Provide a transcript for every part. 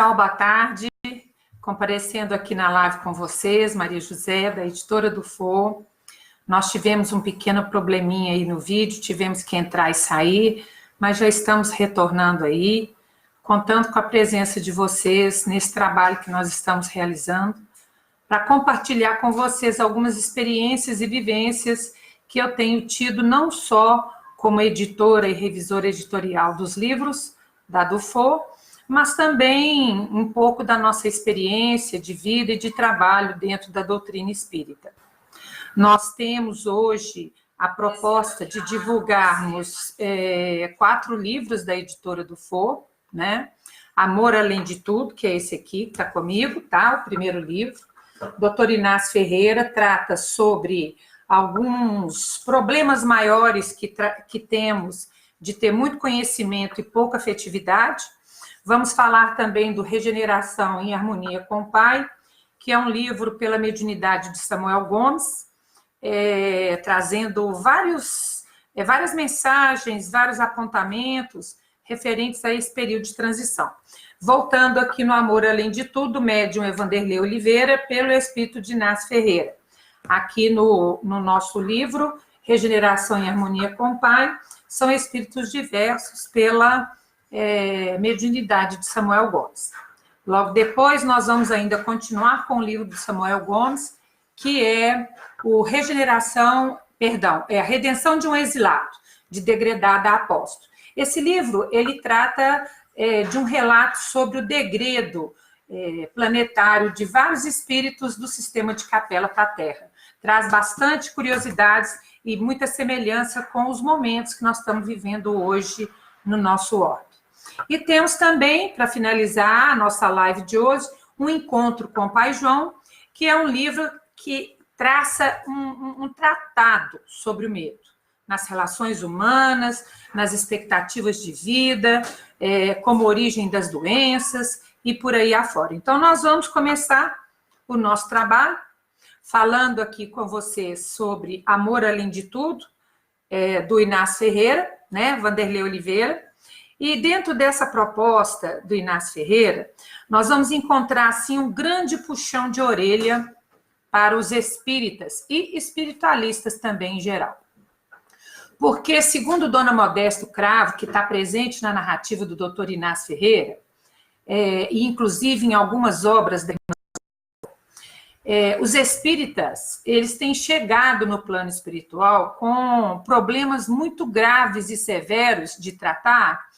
Boa tarde, comparecendo aqui na live com vocês, Maria José, da editora do For. Nós tivemos um pequeno probleminha aí no vídeo, tivemos que entrar e sair, mas já estamos retornando aí, contando com a presença de vocês nesse trabalho que nós estamos realizando, para compartilhar com vocês algumas experiências e vivências que eu tenho tido, não só como editora e revisora editorial dos livros da Dufour, mas também um pouco da nossa experiência de vida e de trabalho dentro da doutrina espírita. Nós temos hoje a proposta de divulgarmos 4 livros da editora Dufour, né? Amor Além de Tudo, que é esse aqui, que está comigo, tá? O primeiro livro. O Dr. Inácio Ferreira trata sobre alguns problemas maiores que temos de ter muito conhecimento e pouca afetividade. Vamos falar também do Regeneração em Harmonia com o Pai, que é um livro pela mediunidade de Samuel Gomes, trazendo várias mensagens, vários apontamentos referentes a esse período de transição. Voltando aqui no Amor Além de Tudo, médium Vanderlei Oliveira, pelo espírito de Inácio Ferreira. Aqui no nosso livro, Regeneração em Harmonia com o Pai, são espíritos diversos pela mediunidade de Samuel Gomes. Logo depois, nós vamos ainda continuar com o livro de Samuel Gomes, que é a Redenção de um Exilado, de Degredada a Apóstolo. Esse livro, ele trata de um relato sobre o degredo planetário de vários espíritos do sistema de Capela para a Terra. Traz bastante curiosidades e muita semelhança com os momentos que nós estamos vivendo hoje no nosso orbe. E temos também, para finalizar a nossa live de hoje, um encontro com o Pai João, que é um livro que traça um tratado sobre o medo, nas relações humanas, nas expectativas de vida, como origem das doenças e por aí afora. Então, nós vamos começar o nosso trabalho falando aqui com vocês sobre Amor Além de Tudo, do Inácio Ferreira, né, Vanderlei Oliveira. E dentro dessa proposta do Inácio Ferreira, nós vamos encontrar, assim, um grande puxão de orelha para os espíritas e espiritualistas também em geral. Porque, segundo Dona Modesto Cravo, que está presente na narrativa do Dr. Inácio Ferreira, e inclusive em algumas obras da os espíritas, eles têm chegado no plano espiritual com problemas muito graves e severos de tratar,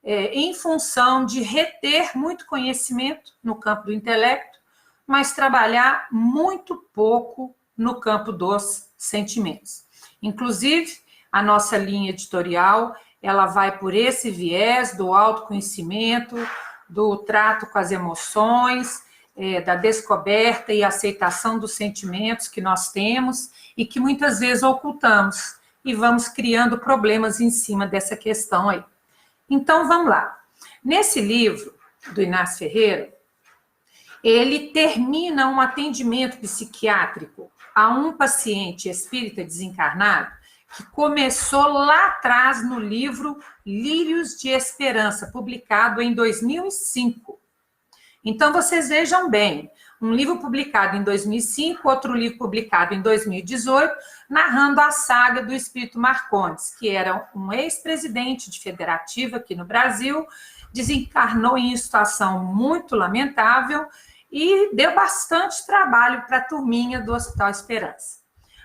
em função de reter muito conhecimento no campo do intelecto, mas trabalhar muito pouco no campo dos sentimentos. Inclusive, a nossa linha editorial, ela vai por esse viés do autoconhecimento, do trato com as emoções, da descoberta e aceitação dos sentimentos que nós temos e que muitas vezes ocultamos e vamos criando problemas em cima dessa questão aí. Então, vamos lá. Nesse livro do Inácio Ferreira, ele termina um atendimento psiquiátrico a um paciente espírita desencarnado que começou lá atrás no livro Lírios de Esperança, publicado em 2005. Então, vocês vejam bem, um livro publicado em 2005, outro livro publicado em 2018, narrando a saga do espírito Marcondes, que era um ex-presidente de federativa aqui no Brasil, desencarnou em situação muito lamentável e deu bastante trabalho para a turminha do Hospital Esperança.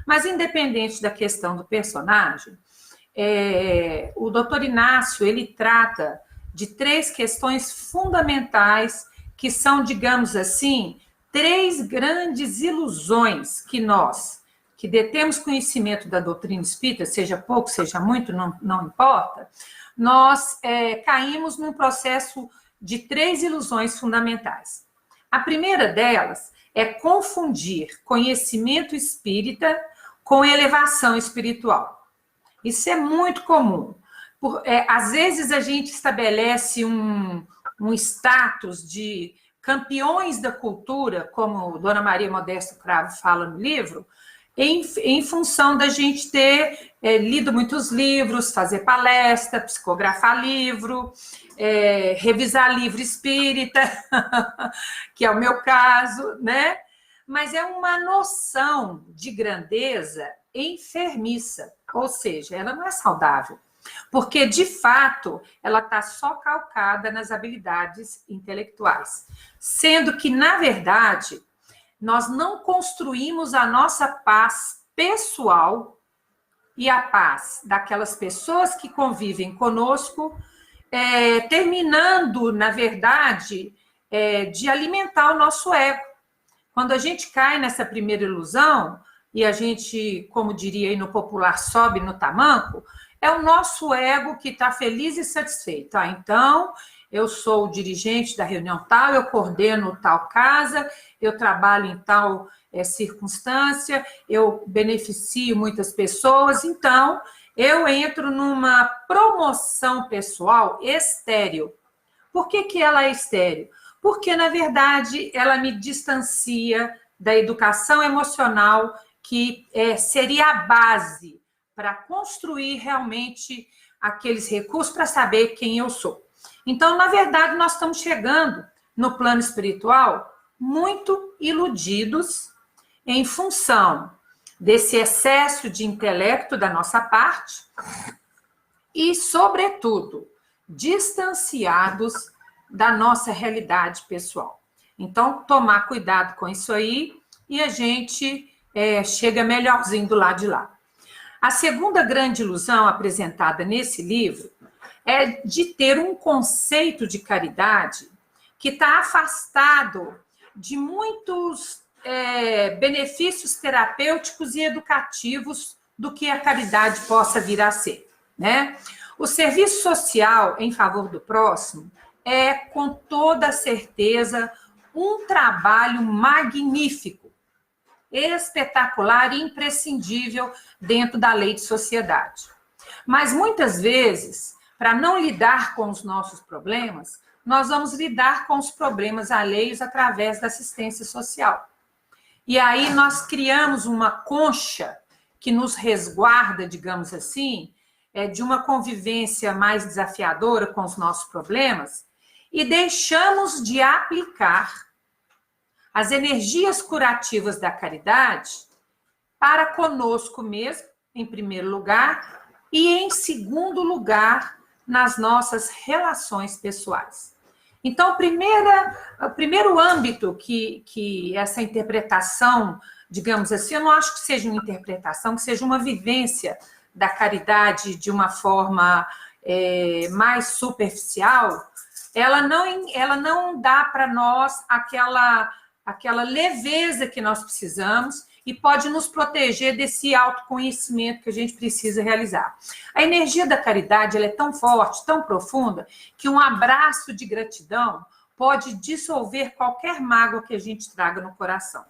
Mas, independente da questão do personagem, o doutor Inácio, ele trata de 3 questões fundamentais que são, digamos assim, 3 grandes ilusões que nós, que detemos conhecimento da doutrina espírita, seja pouco, seja muito, não importa, nós caímos num processo de 3 ilusões fundamentais. A primeira delas é confundir conhecimento espírita com elevação espiritual. Isso é muito comum. Às vezes a gente estabelece um status de campeões da cultura, como Dona Maria Modesto Cravo fala no livro, em função da gente ter lido muitos livros, fazer palestra, psicografar livro, revisar livro espírita, que é o meu caso, né? Mas é uma noção de grandeza enfermiça, ou seja, ela não é saudável, porque, de fato, ela está só calcada nas habilidades intelectuais, sendo que, na verdade, nós não construímos a nossa paz pessoal e a paz daquelas pessoas que convivem conosco, terminando, na verdade, de alimentar o nosso ego. Quando a gente cai nessa primeira ilusão, e a gente, como diria aí no popular, sobe no tamanco, é o nosso ego que está feliz e satisfeito. Então, eu sou o dirigente da reunião tal, eu coordeno tal casa, eu trabalho em tal circunstância, eu beneficio muitas pessoas, então eu entro numa promoção pessoal estéril. Por que ela é estéril? Porque, na verdade, ela me distancia da educação emocional, que seria a base para construir realmente aqueles recursos para saber quem eu sou. Então, na verdade, nós estamos chegando no plano espiritual muito iludidos em função desse excesso de intelecto da nossa parte e, sobretudo, distanciados da nossa realidade pessoal. Então, tomar cuidado com isso aí e a gente chega melhorzinho do lado de lá. A segunda grande ilusão apresentada nesse livro é de ter um conceito de caridade que está afastado de muitos benefícios terapêuticos e educativos do que a caridade possa vir a ser, né? O serviço social em favor do próximo é, com toda certeza, um trabalho magnífico, espetacular e imprescindível dentro da lei de sociedade. Mas, muitas vezes, para não lidar com os nossos problemas, nós vamos lidar com os problemas alheios através da assistência social. E aí nós criamos uma concha que nos resguarda, digamos assim, de uma convivência mais desafiadora com os nossos problemas e deixamos de aplicar as energias curativas da caridade para conosco mesmo, em primeiro lugar, e em segundo lugar, nas nossas relações pessoais. Então, o primeiro âmbito que essa interpretação, digamos assim, eu não acho que seja uma interpretação, que seja uma vivência da caridade de uma forma mais superficial, ela não dá para nós aquela leveza que nós precisamos e pode nos proteger desse autoconhecimento que a gente precisa realizar. A energia da caridade ela é tão forte, tão profunda, que um abraço de gratidão pode dissolver qualquer mágoa que a gente traga no coração.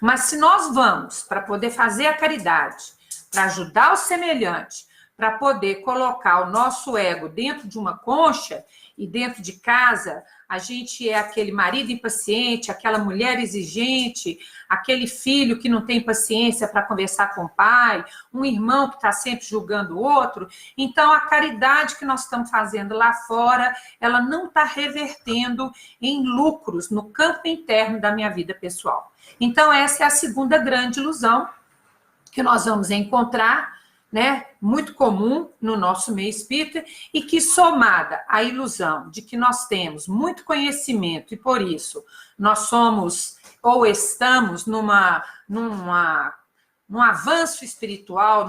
Mas se nós vamos para poder fazer a caridade, para ajudar o semelhante, para poder colocar o nosso ego dentro de uma concha e dentro de casa, a gente é aquele marido impaciente, aquela mulher exigente, aquele filho que não tem paciência para conversar com o pai, um irmão que está sempre julgando o outro. Então, a caridade que nós estamos fazendo lá fora, ela não está revertendo em lucros no campo interno da minha vida pessoal. Então, essa é a segunda grande ilusão que nós vamos encontrar, né, muito comum no nosso meio espírita, e que, somada à ilusão de que nós temos muito conhecimento e, por isso, nós somos ou estamos num avanço espiritual,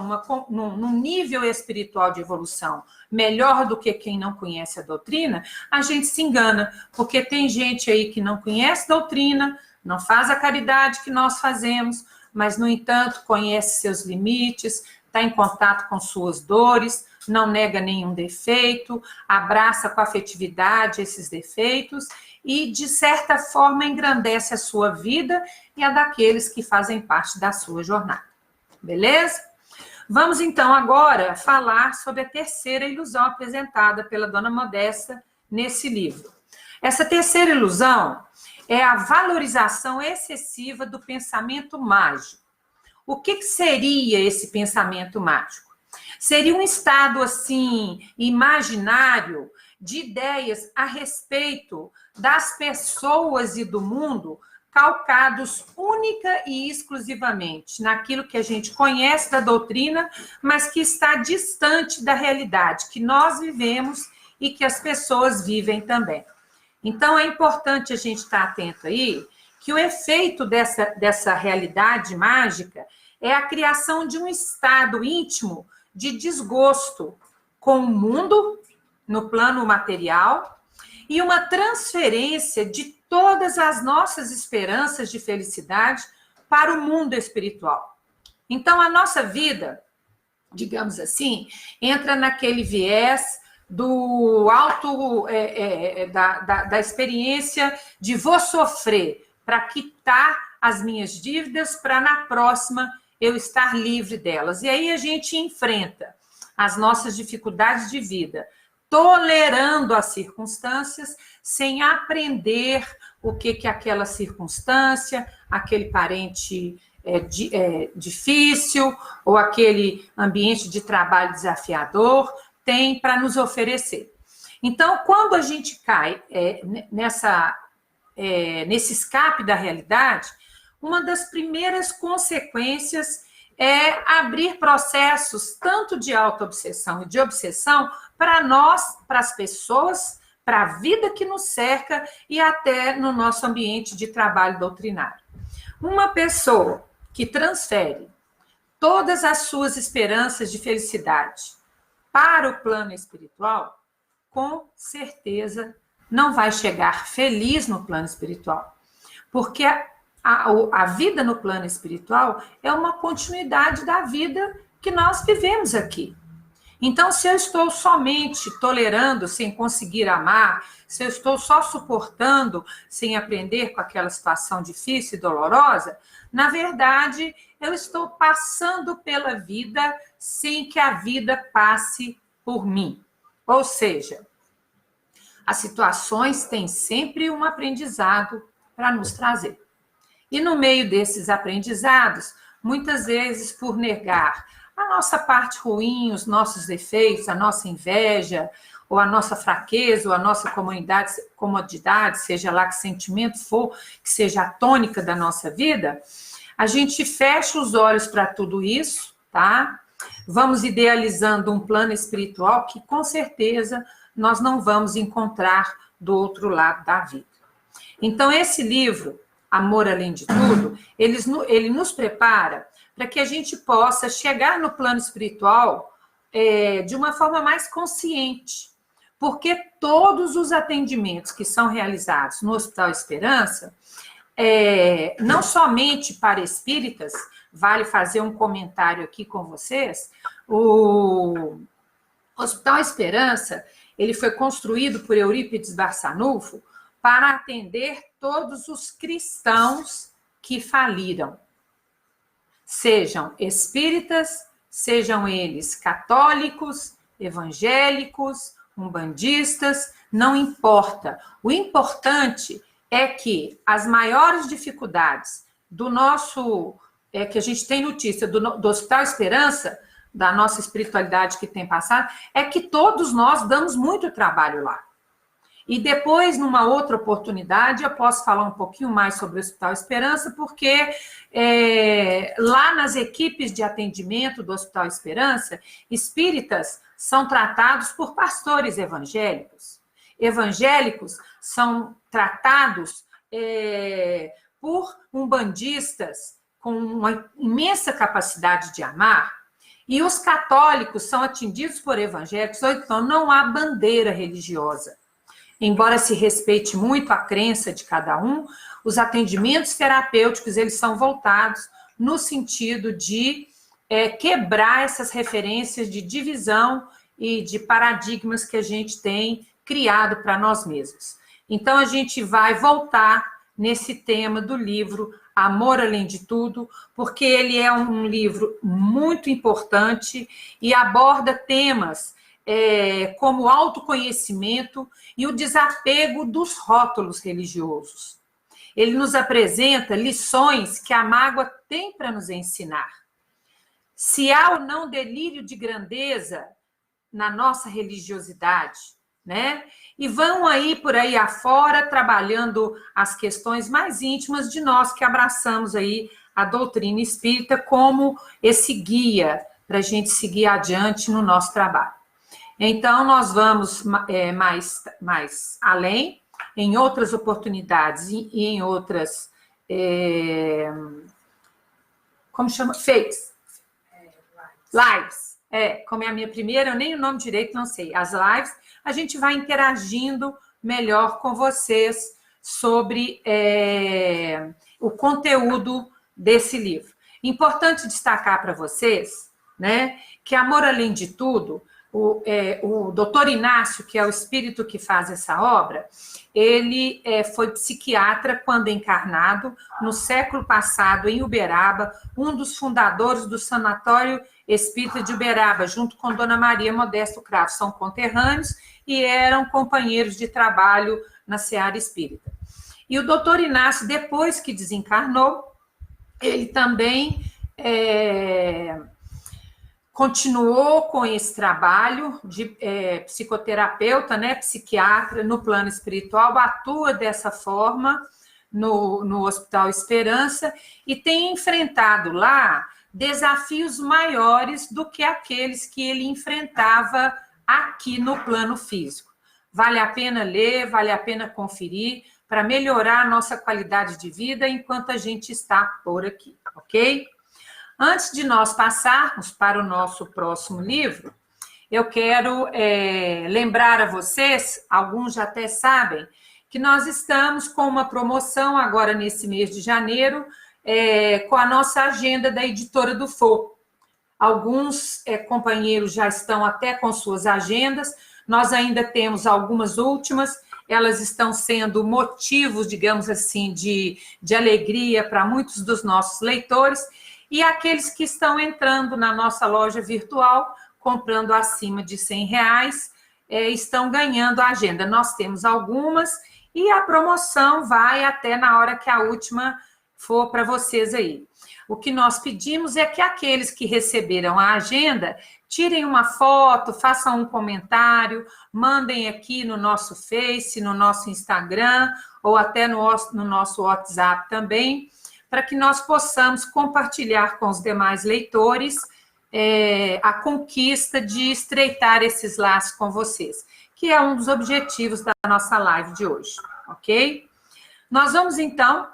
num nível espiritual de evolução melhor do que quem não conhece a doutrina, a gente se engana, porque tem gente aí que não conhece a doutrina, não faz a caridade que nós fazemos, mas, no entanto, conhece seus limites, está em contato com suas dores, não nega nenhum defeito, abraça com afetividade esses defeitos e, de certa forma, engrandece a sua vida e a daqueles que fazem parte da sua jornada. Beleza? Vamos, então, agora falar sobre a terceira ilusão apresentada pela Dona Modesta nesse livro. Essa terceira ilusão é a valorização excessiva do pensamento mágico. o que seria esse pensamento mágico? Seria um estado, assim, imaginário de ideias a respeito das pessoas e do mundo calcados única e exclusivamente naquilo que a gente conhece da doutrina, mas que está distante da realidade que nós vivemos e que as pessoas vivem também. Então, é importante a gente estar atento aí que o efeito dessa realidade mágica é a criação de um estado íntimo de desgosto com o mundo, no plano material, e uma transferência de todas as nossas esperanças de felicidade para o mundo espiritual. Então, a nossa vida, digamos assim, entra naquele viés do da experiência de vou sofrer para quitar as minhas dívidas, para na próxima eu estar livre delas. E aí a gente enfrenta as nossas dificuldades de vida, tolerando as circunstâncias, sem aprender o que aquela circunstância, aquele parente difícil, ou aquele ambiente de trabalho desafiador tem para nos oferecer. Então, quando a gente cai nesse escape da realidade, uma das primeiras consequências é abrir processos tanto de autoobsessão e de obsessão para nós, para as pessoas, para a vida que nos cerca e até no nosso ambiente de trabalho doutrinário. Uma pessoa que transfere todas as suas esperanças de felicidade para o plano espiritual, com certeza não vai chegar feliz no plano espiritual, porque a vida no plano espiritual é uma continuidade da vida que nós vivemos aqui. Então, se eu estou somente tolerando sem conseguir amar, se eu estou só suportando sem aprender com aquela situação difícil e dolorosa, na verdade, eu estou passando pela vida sem que a vida passe por mim. Ou seja, as situações têm sempre um aprendizado para nos trazer. E no meio desses aprendizados, muitas vezes por negar a nossa parte ruim, os nossos defeitos, a nossa inveja, ou a nossa fraqueza, ou a nossa comodidade, seja lá que sentimento for, que seja a tônica da nossa vida, a gente fecha os olhos para tudo isso, tá? Vamos idealizando um plano espiritual que, com certeza, nós não vamos encontrar do outro lado da vida. Então, esse livro, Amor Além de Tudo, ele nos prepara para que a gente possa chegar no plano espiritual de uma forma mais consciente, porque todos os atendimentos que são realizados no Hospital Esperança, não somente para espíritas, vale fazer um comentário aqui com vocês, o Hospital Esperança, ele foi construído por Eurípides Barçanufo para atender todos os cristãos que faliram. Sejam espíritas, sejam eles católicos, evangélicos, umbandistas, não importa. O importante é que as maiores dificuldades do nosso, que a gente tem notícia do Hospital Esperança, da nossa espiritualidade que tem passado, é que todos nós damos muito trabalho lá. E depois, numa outra oportunidade, eu posso falar um pouquinho mais sobre o Hospital Esperança, porque lá nas equipes de atendimento do Hospital Esperança, espíritas são tratados por pastores evangélicos. Evangélicos são tratados por umbandistas com uma imensa capacidade de amar, e os católicos são atendidos por evangélicos, então não há bandeira religiosa. Embora se respeite muito a crença de cada um, os atendimentos terapêuticos, eles são voltados no sentido de quebrar essas referências de divisão e de paradigmas que a gente tem criado para nós mesmos. Então, a gente vai voltar nesse tema do livro Amor Além de Tudo, porque ele é um livro muito importante e aborda temas como autoconhecimento e o desapego dos rótulos religiosos. Ele nos apresenta lições que a mágoa tem para nos ensinar. se há ou não delírio de grandeza na nossa religiosidade, né? E vão aí por aí afora trabalhando as questões mais íntimas de nós que abraçamos aí a doutrina espírita como esse guia para a gente seguir adiante no nosso trabalho. Então, nós vamos mais além, em outras oportunidades e em outras... como chama? Lives. Como é a minha primeira, eu nem o nome direito não sei. As lives, a gente vai interagindo melhor com vocês sobre o conteúdo desse livro. Importante destacar para vocês, né, que Amor Além de Tudo, o doutor Inácio, que é o espírito que faz essa obra, ele foi psiquiatra quando encarnado, no século passado, em Uberaba, um dos fundadores do Sanatório Espírita de Uberaba, junto com Dona Maria Modesto Cravo, são conterrâneos e eram companheiros de trabalho na Seara Espírita. E o doutor Inácio, depois que desencarnou, ele também continuou com esse trabalho de psicoterapeuta, né, psiquiatra no plano espiritual, atua dessa forma no Hospital Esperança e tem enfrentado lá desafios maiores do que aqueles que ele enfrentava aqui no plano físico. Vale a pena ler, vale a pena conferir para melhorar a nossa qualidade de vida enquanto a gente está por aqui, ok? Antes de nós passarmos para o nosso próximo livro, eu quero lembrar a vocês, alguns já até sabem, que nós estamos com uma promoção agora nesse mês de janeiro, com a nossa agenda da Editora do Fô. Alguns companheiros já estão até com suas agendas, nós ainda temos algumas últimas, elas estão sendo motivos, digamos assim, de alegria para muitos dos nossos leitores, e aqueles que estão entrando na nossa loja virtual, comprando acima de R$100, estão ganhando a agenda. Nós temos algumas, e a promoção vai até na hora que a última for para vocês aí. O que nós pedimos é que aqueles que receberam a agenda tirem uma foto, façam um comentário, mandem aqui no nosso Face, no nosso Instagram, ou até no nosso WhatsApp também, para que nós possamos compartilhar com os demais leitores a conquista de estreitar esses laços com vocês, que é um dos objetivos da nossa live de hoje, ok? Nós vamos, então,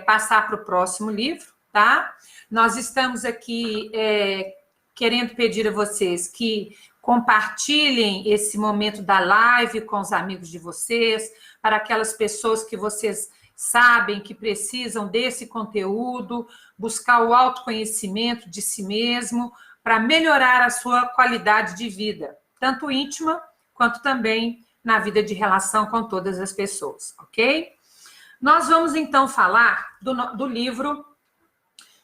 passar para o próximo livro, tá? Nós estamos aqui querendo pedir a vocês que compartilhem esse momento da live com os amigos de vocês, para aquelas pessoas que vocês sabem que precisam desse conteúdo, buscar o autoconhecimento de si mesmo, para melhorar a sua qualidade de vida, tanto íntima, quanto também na vida de relação com todas as pessoas, ok? Nós vamos, então, falar do livro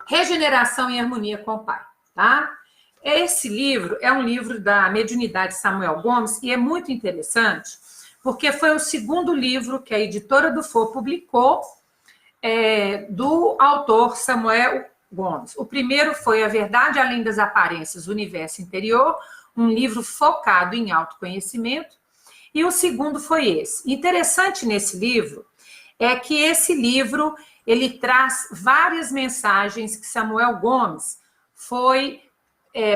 Regeneração em Harmonia com o Pai, tá? Esse livro é um livro da Mediunidade Samuel Gomes e é muito interessante, porque foi o segundo livro que a Editora do Fô publicou do autor Samuel Gomes. O primeiro foi A Verdade Além das Aparências, o Universo Interior, um livro focado em autoconhecimento, e o segundo foi esse. Interessante nesse livro é que esse livro ele traz várias mensagens que Samuel Gomes foi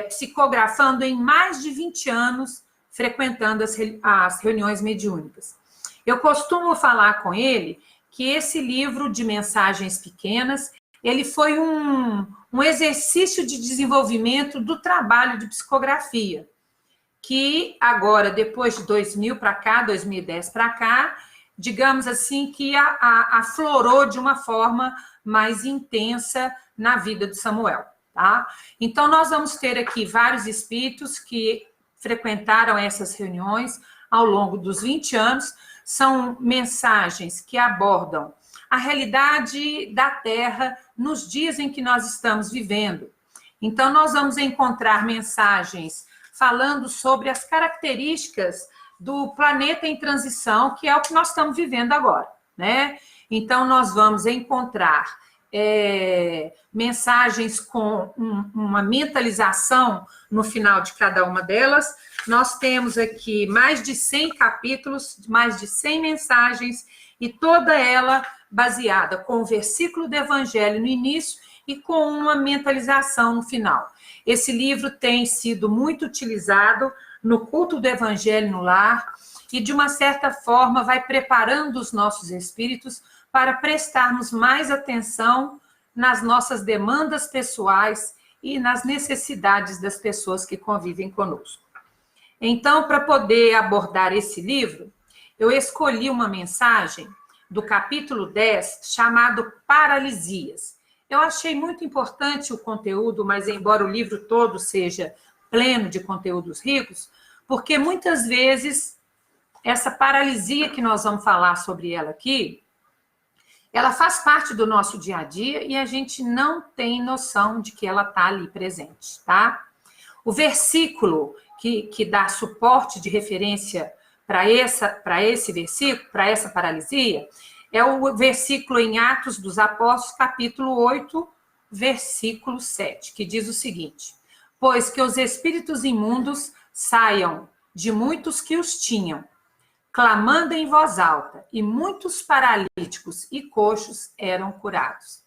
psicografando em mais de 20 anos, frequentando as reuniões mediúnicas. Eu costumo falar com ele que esse livro de mensagens pequenas, ele foi um exercício de desenvolvimento do trabalho de psicografia, que agora, depois de 2000 para cá, 2010 para cá, digamos assim, que aflorou de uma forma mais intensa na vida de Samuel, tá? Então, nós vamos ter aqui vários espíritos que frequentaram essas reuniões ao longo dos 20 anos, são mensagens que abordam a realidade da Terra nos dias em que nós estamos vivendo. Então, nós vamos encontrar mensagens falando sobre as características do planeta em transição, que é o que nós estamos vivendo agora, né? Então, nós vamos encontrar mensagens com uma mentalização no final de cada uma delas. Nós temos aqui mais de 100 capítulos, mais de 100 mensagens, e toda ela baseada com o versículo do Evangelho no início e com uma mentalização no final. Esse livro tem sido muito utilizado no culto do Evangelho no lar e, de uma certa forma, vai preparando os nossos espíritos para prestarmos mais atenção nas nossas demandas pessoais e nas necessidades das pessoas que convivem conosco. Então, para poder abordar esse livro, eu escolhi uma mensagem do capítulo 10, chamado Paralisias. Eu achei muito importante o conteúdo, mas embora o livro todo seja pleno de conteúdos ricos, porque muitas vezes essa paralisia que nós vamos falar sobre ela aqui, ela faz parte do nosso dia a dia e a gente não tem noção de que ela está ali presente, tá? O versículo que dá suporte de referência para esse versículo, para essa paralisia, é o versículo em Atos dos Apóstolos, capítulo 8, versículo 7, que diz o seguinte: pois que os espíritos imundos saiam de muitos que os tinham, clamando em voz alta, e muitos paralíticos e coxos eram curados.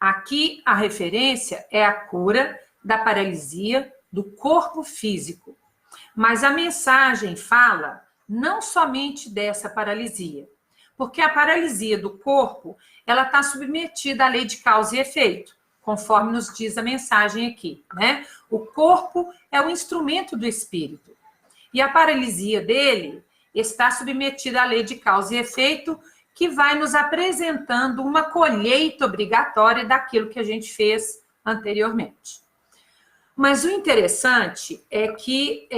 Aqui a referência é a cura da paralisia do corpo físico, mas a mensagem fala não somente dessa paralisia, porque a paralisia do corpo, ela está submetida à lei de causa e efeito, conforme nos diz a mensagem aqui, né? O corpo é o instrumento do espírito, e a paralisia dele está submetida à lei de causa e efeito, que vai nos apresentando uma colheita obrigatória daquilo que a gente fez anteriormente. Mas o interessante é que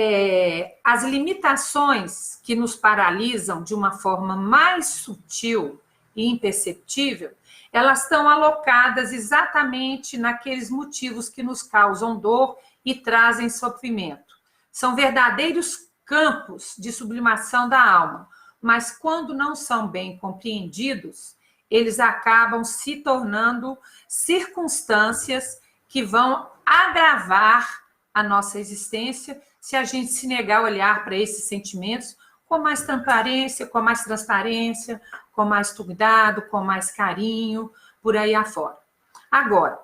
as limitações que nos paralisam de uma forma mais sutil e imperceptível, elas estão alocadas exatamente naqueles motivos que nos causam dor e trazem sofrimento. São verdadeiros campos de sublimação da alma, mas quando não são bem compreendidos, eles acabam se tornando circunstâncias que vão agravar a nossa existência se a gente se negar a olhar para esses sentimentos com mais transparência, com mais cuidado, com mais carinho, por aí afora. Agora,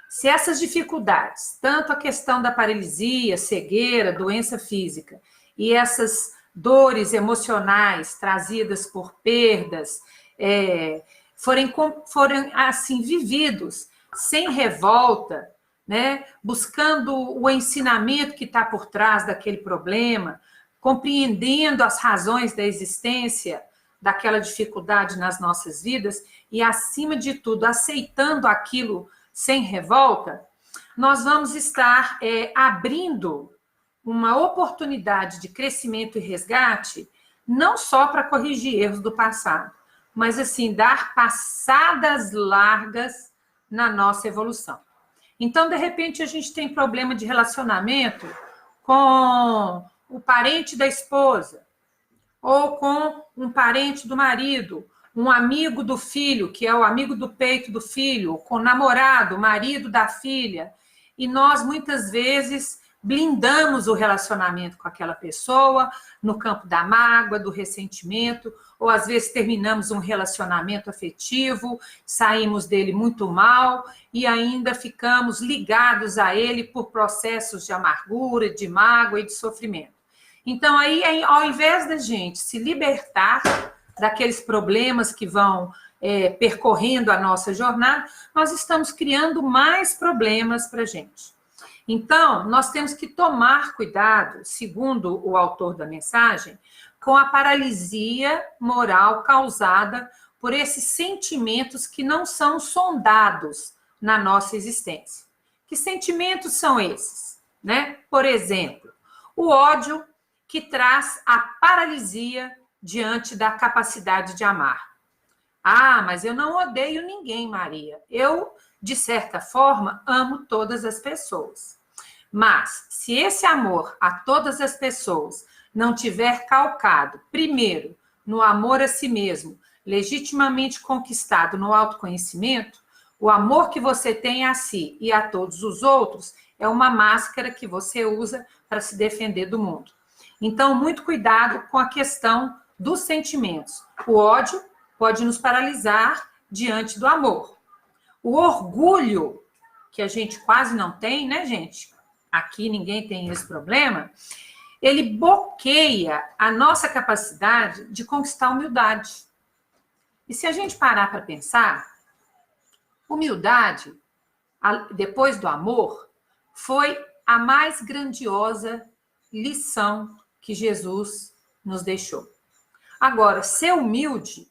se essas dificuldades, tanto a questão da paralisia, cegueira, doença física, e essas dores emocionais trazidas por perdas, forem assim vividos sem revolta, né? Buscando o ensinamento que está por trás daquele problema, compreendendo as razões da existência daquela dificuldade nas nossas vidas e, acima de tudo, aceitando aquilo sem revolta, nós vamos estar abrindo uma oportunidade de crescimento e resgate, não só para corrigir erros do passado, mas, assim, dar passadas largas na nossa evolução. Então, de repente, a gente tem problema de relacionamento com o parente da esposa, ou com um parente do marido, um amigo do filho, que é o amigo do peito do filho, com o namorado, o marido da filha, e nós, muitas vezes, blindamos o relacionamento com aquela pessoa no campo da mágoa, do ressentimento, ou às vezes terminamos um relacionamento afetivo, saímos dele muito mal e ainda ficamos ligados a ele por processos de amargura, de mágoa e de sofrimento. Então, aí, ao invés da gente se libertar daqueles problemas que vão percorrendo a nossa jornada, nós estamos criando mais problemas para a gente. Então, nós temos que tomar cuidado, segundo o autor da mensagem, com a paralisia moral causada por esses sentimentos que não são sondados na nossa existência. Que sentimentos são esses, né? Por exemplo, o ódio, que traz a paralisia diante da capacidade de amar. Ah, mas eu não odeio ninguém, Maria. Eu, de certa forma, amo todas as pessoas. Mas, se esse amor a todas as pessoas não tiver calcado, primeiro, no amor a si mesmo, legitimamente conquistado no autoconhecimento, O amor que você tem a si e a todos os outros é uma máscara que você usa para se defender do mundo. Então, muito cuidado com a questão dos sentimentos. O ódio pode nos paralisar diante do amor. O orgulho, que a gente quase não tem, né, gente? Aqui ninguém tem esse problema. Ele bloqueia a nossa capacidade de conquistar a humildade. E se a gente parar para pensar, humildade, depois do amor, foi a mais grandiosa lição que Jesus nos deixou. Agora, ser humilde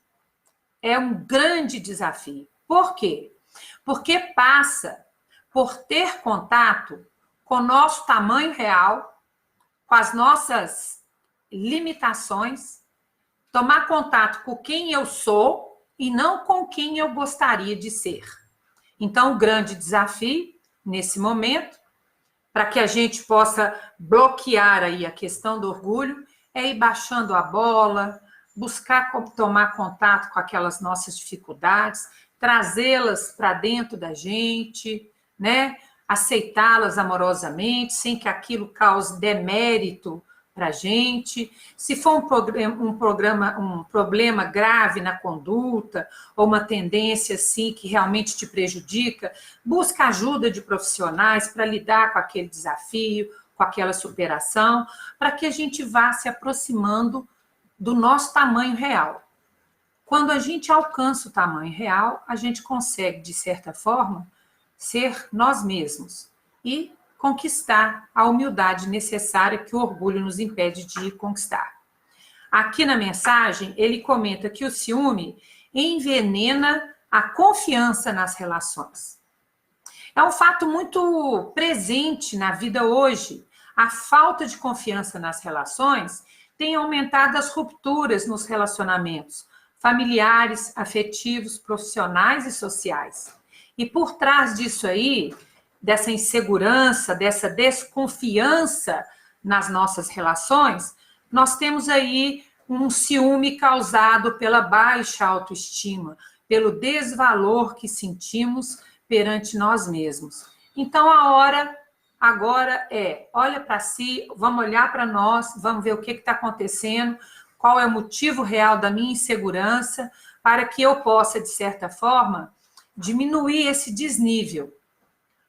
é um grande desafio. Por quê? Porque passa por ter contato com o nosso tamanho real, com as nossas limitações, tomar contato com quem eu sou e não com quem eu gostaria de ser. Então, o grande desafio, nesse momento, para que a gente possa bloquear aí a questão do orgulho, é ir baixando a bola, buscar tomar contato com aquelas nossas dificuldades, trazê-las para dentro da gente, né? Aceitá-las amorosamente, sem que aquilo cause demérito para a gente. Se for um problema grave na conduta, ou uma tendência assim que realmente te prejudica, busca ajuda de profissionais para lidar com aquele desafio, com aquela superação, para que a gente vá se aproximando do nosso tamanho real. Quando a gente alcança o tamanho real, a gente consegue, de certa forma, ser nós mesmos e conquistar a humildade necessária que o orgulho nos impede de conquistar. Aqui na mensagem, ele comenta que o ciúme envenena a confiança nas relações. É um fato muito presente na vida hoje. A falta de confiança nas relações tem aumentado as rupturas nos relacionamentos familiares, afetivos, profissionais e sociais. E por trás disso aí, dessa insegurança, dessa desconfiança nas nossas relações, nós temos aí um ciúme causado pela baixa autoestima, pelo desvalor que sentimos perante nós mesmos. Então, a hora agora olha para si, vamos olhar para nós, vamos ver o que está acontecendo, qual é o motivo real da minha insegurança, para que eu possa, de certa forma, diminuir esse desnível,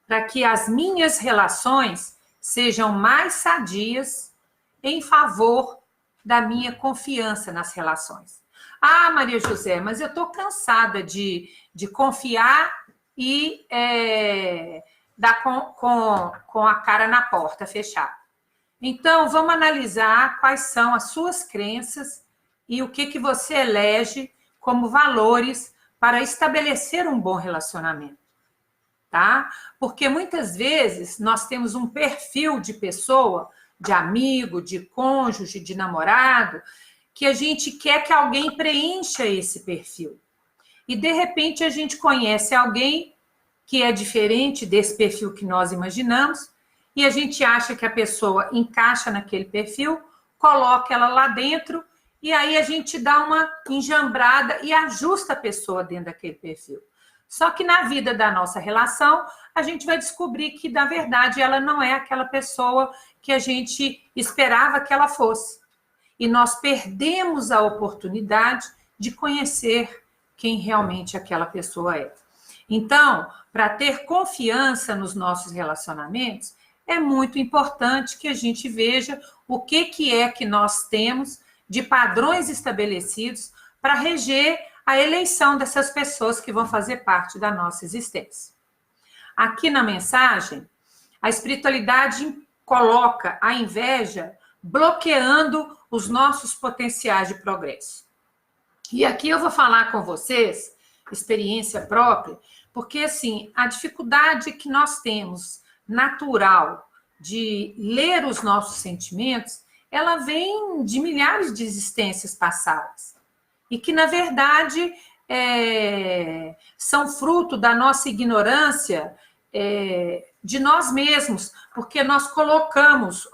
para que as minhas relações sejam mais sadias em favor da minha confiança nas relações. Ah, Maria José, mas eu estou cansada de confiar e dar com a cara na porta fechada. Então, vamos analisar quais são as suas crenças e o que você elege como valores para estabelecer um bom relacionamento, tá? Porque muitas vezes nós temos um perfil de pessoa, de amigo, de cônjuge, de namorado, que a gente quer que alguém preencha esse perfil. E, de repente, a gente conhece alguém que é diferente desse perfil que nós imaginamos, e a gente acha que a pessoa encaixa naquele perfil, coloca ela lá dentro, e aí a gente dá uma enjambrada e ajusta a pessoa dentro daquele perfil. Só que na vida da nossa relação, a gente vai descobrir que, na verdade, ela não é aquela pessoa que a gente esperava que ela fosse. E nós perdemos a oportunidade de conhecer quem realmente aquela pessoa é. Então, para ter confiança nos nossos relacionamentos, é muito importante que a gente veja o que é que nós temos de padrões estabelecidos para reger a eleição dessas pessoas que vão fazer parte da nossa existência. Aqui na mensagem, a espiritualidade coloca a inveja bloqueando os nossos potenciais de progresso. E aqui eu vou falar com vocês, experiência própria, porque assim, a dificuldade que nós temos natural de ler os nossos sentimentos, ela vem de milhares de existências passadas. E que, na verdade, são fruto da nossa ignorância de nós mesmos, porque nós colocamos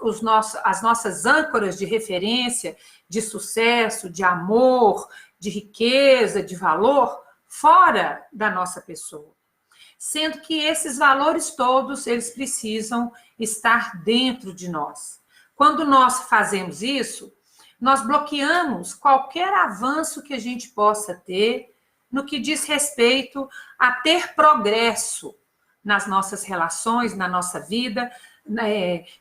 as nossas âncoras de referência, de sucesso, de amor, de riqueza, de valor, fora da nossa pessoa. sendo que esses valores todos, eles precisam estar dentro de nós. Quando nós fazemos isso, nós bloqueamos qualquer avanço que a gente possa ter no que diz respeito a ter progresso nas nossas relações, na nossa vida,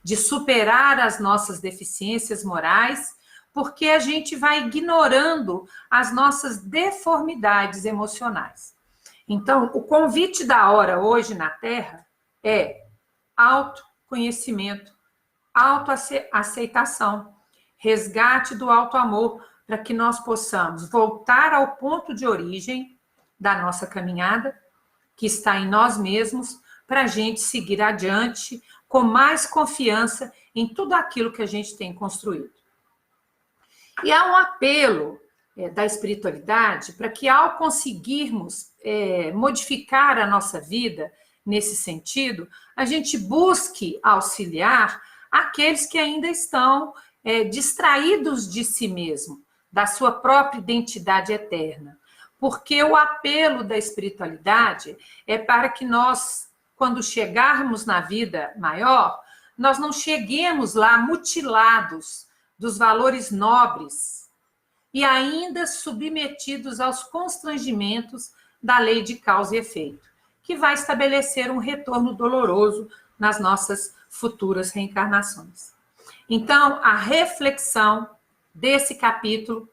de superar as nossas deficiências morais, porque a gente vai ignorando as nossas deformidades emocionais. Então, o convite da hora hoje na Terra é autoconhecimento, autoaceitação, resgate do autoamor, para que nós possamos voltar ao ponto de origem da nossa caminhada, que está em nós mesmos, para a gente seguir adiante com mais confiança em tudo aquilo que a gente tem construído. E há um apelo da espiritualidade para que, ao conseguirmos modificar a nossa vida nesse sentido, a gente busque auxiliar aqueles que ainda estão distraídos de si mesmo, da sua própria identidade eterna. Porque o apelo da espiritualidade é para que nós, quando chegarmos na vida maior, nós não cheguemos lá mutilados dos valores nobres e ainda submetidos aos constrangimentos da lei de causa e efeito, que vai estabelecer um retorno doloroso nas nossas futuras reencarnações. Então, a reflexão desse capítulo,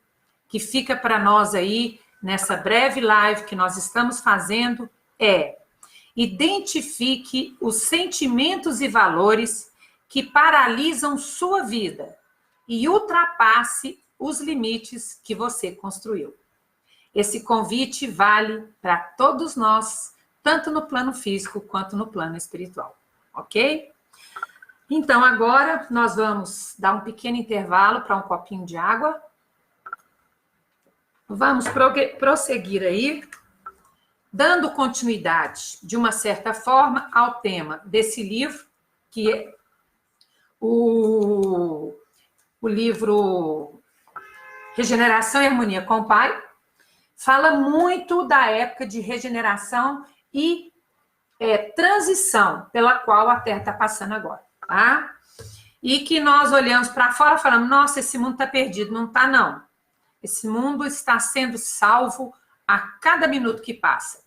que fica para nós aí, nessa breve live que nós estamos fazendo, é: identifique os sentimentos e valores que paralisam sua vida e ultrapasse os limites que você construiu. Esse convite vale para todos nós, tanto no plano físico quanto no plano espiritual, ok? Então, agora nós vamos dar um pequeno intervalo para um copinho de água. Vamos prosseguir aí, dando continuidade, de uma certa forma, ao tema desse livro, que é o livro Regeneração e Harmonia com o Pai. Fala muito da época de regeneração e transição pela qual a Terra está passando agora, tá? E que nós olhamos para fora e falamos: nossa, esse mundo está perdido. Não está, não. Esse mundo está sendo salvo a cada minuto que passa,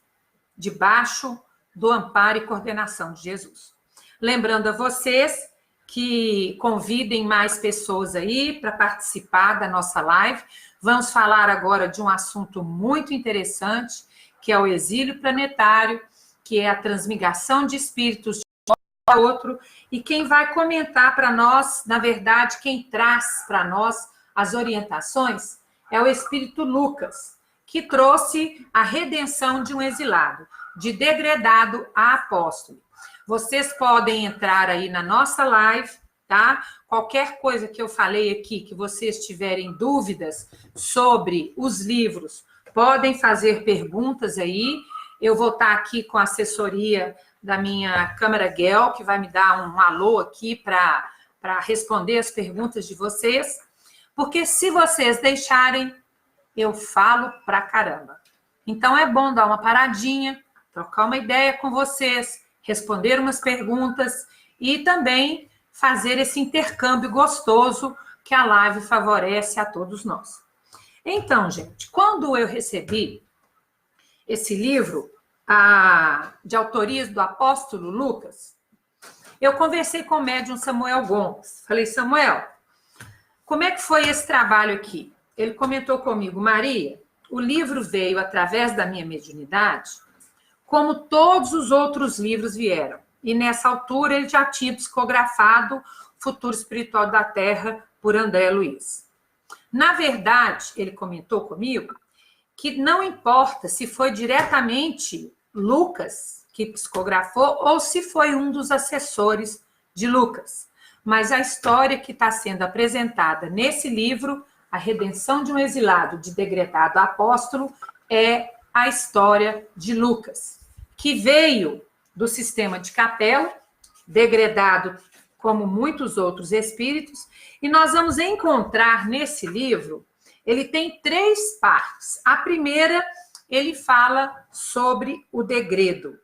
debaixo do amparo e coordenação de Jesus. Lembrando a vocês que convidem mais pessoas aí para participar da nossa live. Vamos falar agora de um assunto muito interessante, que é o exílio planetário, que é a transmigração de espíritos de um para outro, e quem vai comentar para nós, na verdade, quem traz para nós as orientações, é o Espírito Lucas, que trouxe a redenção de um exilado, de degredado a apóstolo. Vocês podem entrar aí na nossa live, tá? Qualquer coisa que eu falei aqui, que vocês tiverem dúvidas sobre os livros, podem fazer perguntas aí. Eu vou estar aqui com a assessoria da minha câmera Gel, que vai me dar um alô aqui para responder as perguntas de vocês. Porque se vocês deixarem, eu falo pra caramba. Então é bom dar uma paradinha, trocar uma ideia com vocês, responder umas perguntas e também fazer esse intercâmbio gostoso que a live favorece a todos nós. Então, gente, quando eu recebi esse livro de autoria do apóstolo Lucas, eu conversei com o médium Samuel Gomes. Falei: Samuel, como é que foi esse trabalho aqui? Ele comentou comigo: Maria, o livro veio através da minha mediunidade, como todos os outros livros vieram. E nessa altura ele já tinha psicografado Futuro Espiritual da Terra por André Luiz. Na verdade, ele comentou comigo que não importa se foi diretamente Lucas que psicografou ou se foi um dos assessores de Lucas. Mas a história que está sendo apresentada nesse livro, A Redenção de um Exilado, de degredado a apóstolo, é a história de Lucas, que veio do sistema de Capela, degradado como muitos outros espíritos, e nós vamos encontrar nesse livro, ele tem 3 partes. A primeira, ele fala sobre o degredo.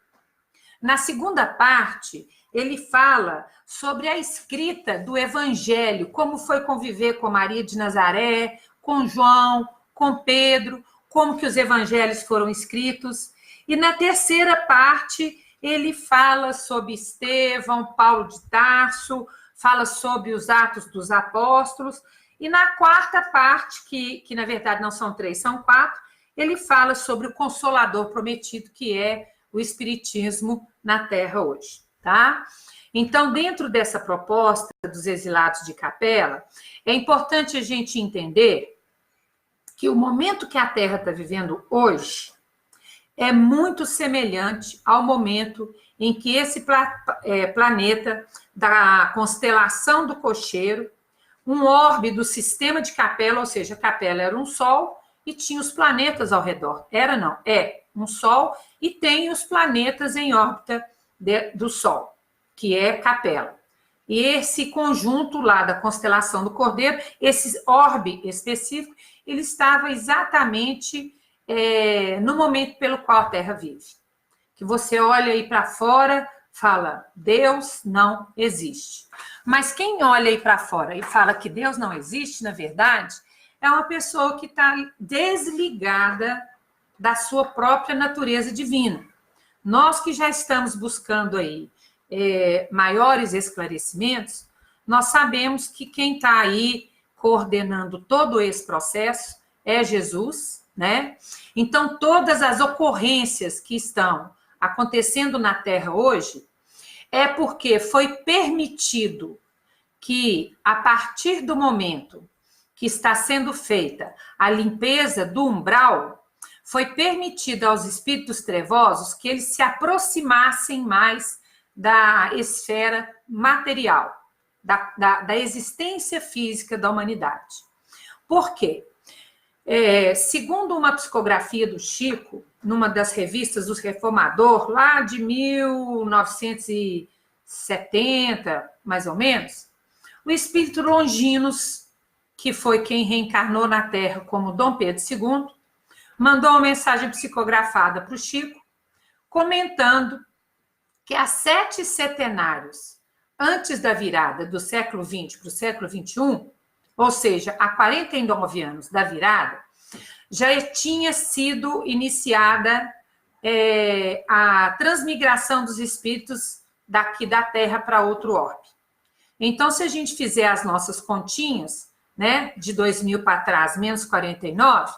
Na segunda parte, ele fala sobre a escrita do Evangelho, como foi conviver com Maria de Nazaré, com João, com Pedro, como que os evangelhos foram escritos. E na terceira parte, ele fala sobre Estevão, Paulo de Tarso, fala sobre os Atos dos Apóstolos. E na quarta parte, que na verdade não são 3, são 4, ele fala sobre o Consolador prometido, que é o Espiritismo na Terra hoje, tá? Então, dentro dessa proposta dos exilados de Capela, é importante a gente entender que o momento que a Terra está vivendo hoje é muito semelhante ao momento em que esse planeta da constelação do Cocheiro, um orbe do sistema de Capela, ou seja, Capela era um Sol e tinha os planetas ao redor. Era não, é um Sol e tem os planetas em órbita do Sol, que é Capela. E esse conjunto lá da constelação do Cordeiro, esse orbe específico, ele estava exatamente no momento pelo qual a Terra vive. Que você olha aí para fora, fala, Deus não existe. Mas quem olha aí para fora e fala que Deus não existe, na verdade, é uma pessoa que está desligada da sua própria natureza divina. Nós que já estamos buscando aí maiores esclarecimentos, nós sabemos que quem está aí coordenando todo esse processo é Jesus, né? Então, todas as ocorrências que estão acontecendo na Terra hoje é porque foi permitido que, a partir do momento que está sendo feita a limpeza do umbral, foi permitido aos espíritos trevosos que eles se aproximassem mais da esfera material, da existência física da humanidade. Por quê? Segundo uma psicografia do Chico, numa das revistas dos Reformador, lá de 1970, mais ou menos, o espírito Longinos, que foi quem reencarnou na Terra como Dom Pedro II, mandou uma mensagem psicografada para o Chico, comentando que há 7 setenários antes da virada do século XX para o século XXI, ou seja, há 49 anos da virada, já tinha sido iniciada a transmigração dos espíritos daqui da Terra para outro orbe. Então, se a gente fizer as nossas continhas, né, de 2000 para trás, menos 49,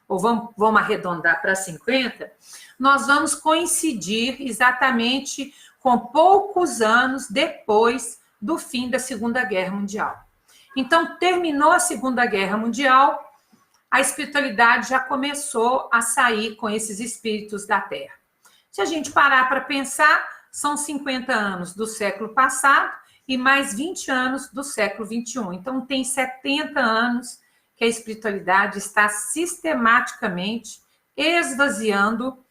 ou vamos arredondar para 50, nós vamos coincidir exatamente com poucos anos depois do fim da Segunda Guerra Mundial. Então, terminou a Segunda Guerra Mundial, a espiritualidade já começou a sair com esses espíritos da Terra. Se a gente parar para pensar, são 50 anos do século passado e mais 20 anos do século XXI. Então, tem 70 anos que a espiritualidade está sistematicamente esvaziando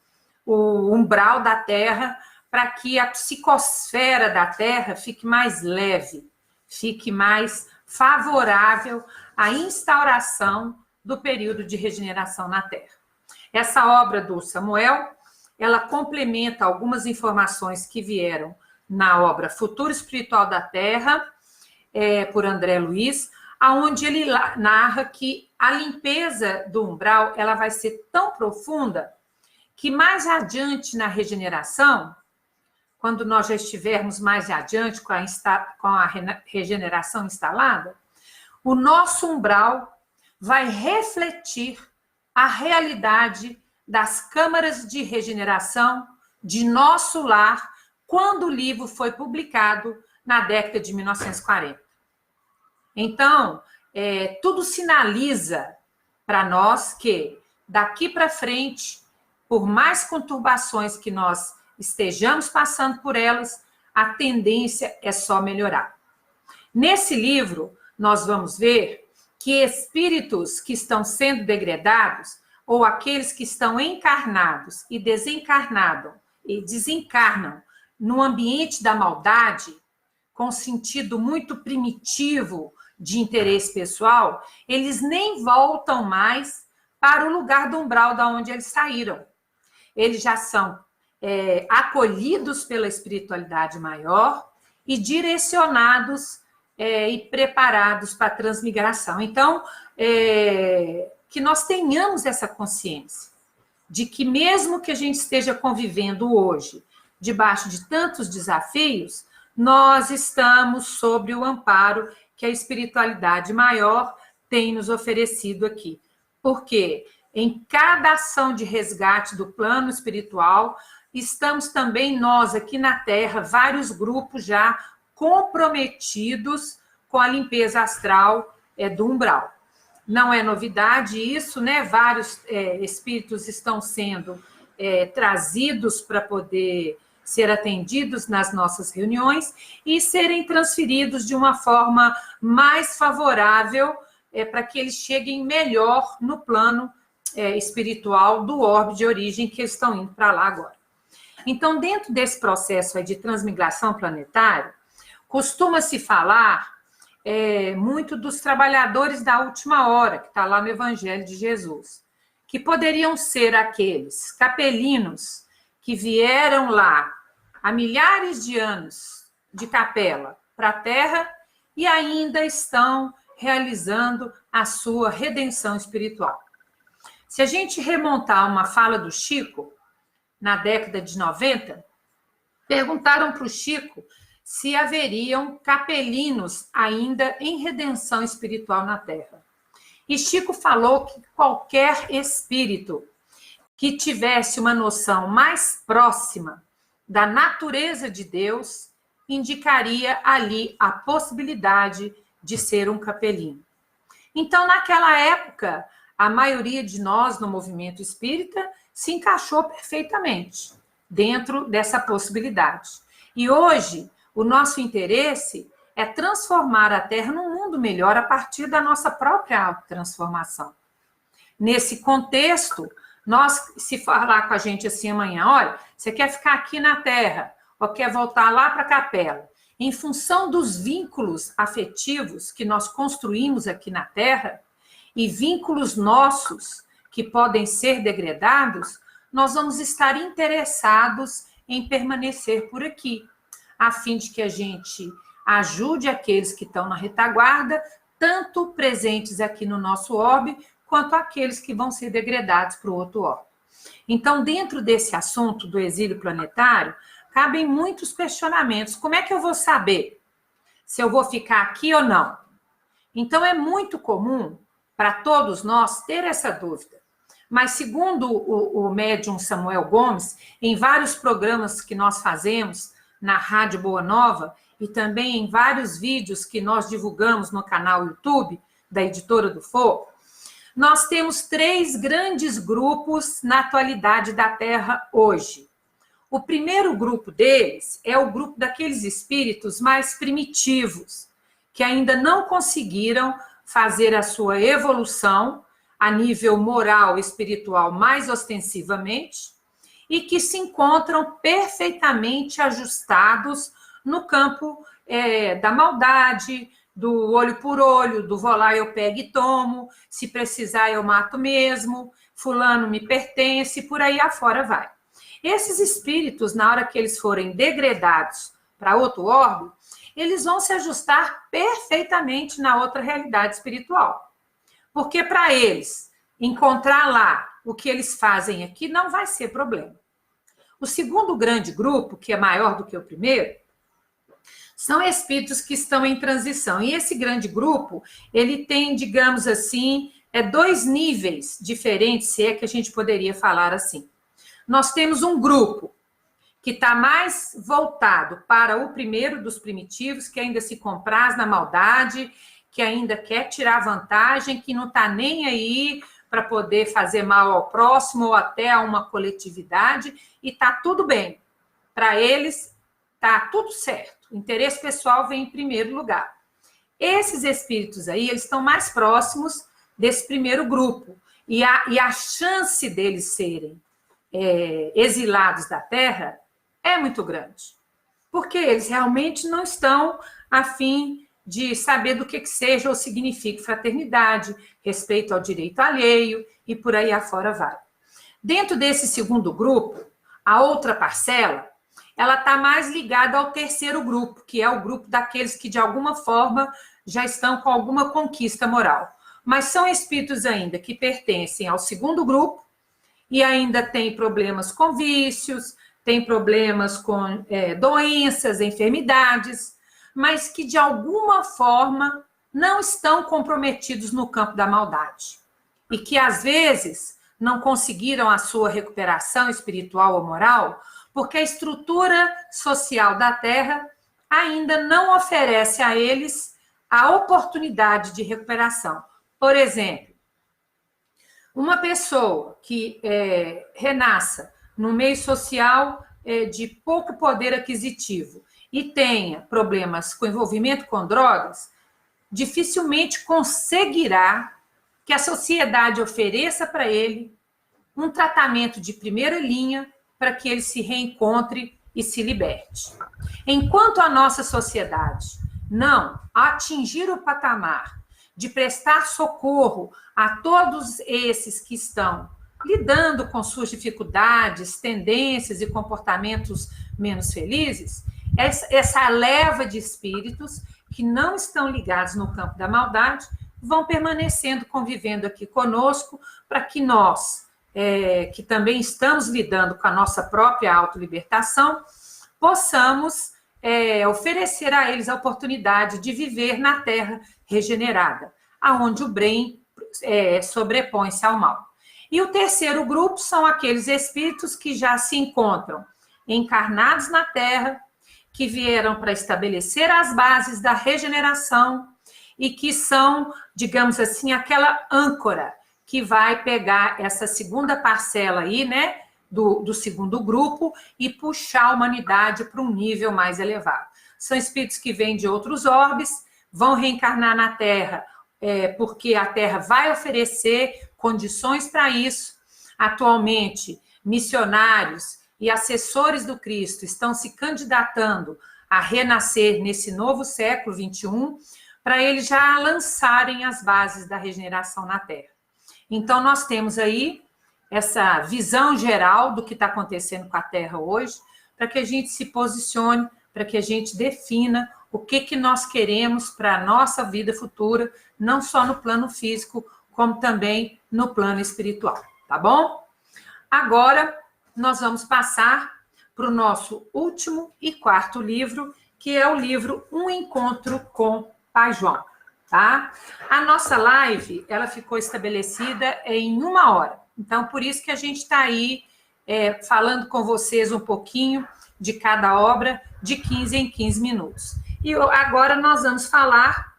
o umbral da Terra para que a psicosfera da Terra fique mais leve, fique mais favorável à instauração do período de regeneração na Terra. Essa obra do Samuel, ela complementa algumas informações que vieram na obra Futuro Espiritual da Terra, por André Luiz, onde ele narra que a limpeza do umbral ela vai ser tão profunda que mais adiante na regeneração, quando nós já estivermos mais adiante com a regeneração instalada, o nosso umbral vai refletir a realidade das câmaras de regeneração de nosso lar quando o livro foi publicado na década de 1940. Então, tudo sinaliza para nós que daqui para frente, por mais conturbações que nós estejamos passando por elas, a tendência é só melhorar. Nesse livro, nós vamos ver que espíritos que estão sendo degradados, ou aqueles que estão encarnados e desencarnam no ambiente da maldade, com sentido muito primitivo de interesse pessoal, eles nem voltam mais para o lugar do umbral da onde eles saíram. Eles já são acolhidos pela espiritualidade maior e direcionados e preparados para a transmigração. Então, que nós tenhamos essa consciência de que mesmo que a gente esteja convivendo hoje debaixo de tantos desafios, nós estamos sob o amparo que a espiritualidade maior tem nos oferecido aqui. Porque em cada ação de resgate do plano espiritual, estamos também nós aqui na Terra, vários grupos já comprometidos com a limpeza astral do umbral. Não é novidade isso, né? Vários espíritos estão sendo trazidos para poder ser atendidos nas nossas reuniões e serem transferidos de uma forma mais favorável para que eles cheguem melhor no plano espiritual do orbe de origem que eles estão indo para lá agora. Então, dentro desse processo de transmigração planetária, costuma-se falar muito dos trabalhadores da última hora, que está lá no Evangelho de Jesus, que poderiam ser aqueles capelinos que vieram lá há milhares de anos de capela para a Terra e ainda estão realizando a sua redenção espiritual. Se a gente remontar uma fala do Chico, na década de 90, perguntaram para o Chico se haveriam capelinos ainda em redenção espiritual na Terra. E Chico falou que qualquer espírito que tivesse uma noção mais próxima da natureza de Deus indicaria ali a possibilidade de ser um capelino. Então, naquela época, a maioria de nós no movimento espírita se encaixou perfeitamente dentro dessa possibilidade. E hoje, o nosso interesse é transformar a Terra num mundo melhor a partir da nossa própria autotransformação. Nesse contexto, se falar com a gente assim amanhã, olha, você quer ficar aqui na Terra ou quer voltar lá para a capela? Em função dos vínculos afetivos que nós construímos aqui na Terra e vínculos nossos que podem ser degradados, nós vamos estar interessados em permanecer por aqui, a fim de que a gente ajude aqueles que estão na retaguarda, tanto presentes aqui no nosso orbe, quanto aqueles que vão ser degradados para o outro orbe. Então, dentro desse assunto do exílio planetário, cabem muitos questionamentos. Como é que eu vou saber se eu vou ficar aqui ou não? Então, é muito comum para todos nós ter essa dúvida. Mas, segundo o médium Samuel Gomes, em vários programas que nós fazemos na Rádio Boa Nova e também em vários vídeos que nós divulgamos no canal YouTube da Editora do Fogo, nós temos 3 grandes grupos na atualidade da Terra hoje. O primeiro grupo deles é o grupo daqueles espíritos mais primitivos, que ainda não conseguiram fazer a sua evolução a nível moral e espiritual mais ostensivamente e que se encontram perfeitamente ajustados no campo da maldade, do olho por olho, do vou lá, eu pego e tomo, se precisar eu mato mesmo, fulano me pertence, por aí afora vai. Esses espíritos, na hora que eles forem degradados para outro orbe, eles vão se ajustar perfeitamente na outra realidade espiritual. Porque para eles, encontrar lá o que eles fazem aqui não vai ser problema. O segundo grande grupo, que é maior do que o primeiro, são espíritos que estão em transição. E esse grande grupo, ele tem, digamos assim, 2 níveis diferentes, se é que a gente poderia falar assim. Nós temos um grupo que está mais voltado para o primeiro dos primitivos, que ainda se compraz na maldade, que ainda quer tirar vantagem, que não está nem aí para poder fazer mal ao próximo ou até a uma coletividade, e está tudo bem. Para eles, está tudo certo. O interesse pessoal vem em primeiro lugar. Esses espíritos aí, eles estão mais próximos desse primeiro grupo, e a chance deles serem exilados da Terra é muito grande, porque eles realmente não estão a fim de saber do que seja ou significa fraternidade, respeito ao direito alheio e por aí afora vai. Dentro desse segundo grupo, A outra parcela, ela está mais ligada ao terceiro grupo, que é o grupo daqueles que, de alguma forma, já estão com alguma conquista moral. Mas são espíritos ainda que pertencem ao segundo grupo e ainda têm problemas com vícios, têm problemas com doenças, enfermidades, mas que, de alguma forma, não estão comprometidos no campo da maldade. E que, às vezes, não conseguiram a sua recuperação espiritual ou moral, porque a estrutura social da Terra ainda não oferece a eles a oportunidade de recuperação. Por exemplo, uma pessoa que renasça no meio social de pouco poder aquisitivo e tenha problemas com envolvimento com drogas, dificilmente conseguirá que a sociedade ofereça para ele um tratamento de primeira linha para que ele se reencontre e se liberte. Enquanto a nossa sociedade não atingir o patamar de prestar socorro a todos esses que estão lidando com suas dificuldades, tendências e comportamentos menos felizes, essa leva de espíritos que não estão ligados no campo da maldade vão permanecendo, convivendo aqui conosco, para que nós, que também estamos lidando com a nossa própria autolibertação, possamos oferecer a eles a oportunidade de viver na terra regenerada, aonde o bem sobrepõe-se ao mal. E o terceiro grupo são aqueles espíritos que já se encontram encarnados na terra, que vieram para estabelecer as bases da regeneração e que são, digamos assim, aquela âncora que vai pegar essa segunda parcela aí, né, do segundo grupo e puxar a humanidade para um nível mais elevado. São espíritos que vêm de outros orbes, vão reencarnar na Terra, porque a Terra vai oferecer condições para isso. Atualmente, missionários e assessores do Cristo estão se candidatando a renascer nesse novo século XXI, para eles já lançarem as bases da regeneração na Terra. Então, nós temos aí essa visão geral do que está acontecendo com a Terra hoje, para que a gente se posicione, para que a gente defina o que nós queremos para a nossa vida futura, não só no plano físico, como também no plano espiritual, tá bom? Agora, nós vamos passar para o nosso último e quarto livro, que é o livro Um Encontro com Pai João, tá? A nossa live, ela ficou estabelecida em 1 hora. Então, por isso que a gente está aí falando com vocês um pouquinho de cada obra, de 15 em 15 minutos. E agora nós vamos falar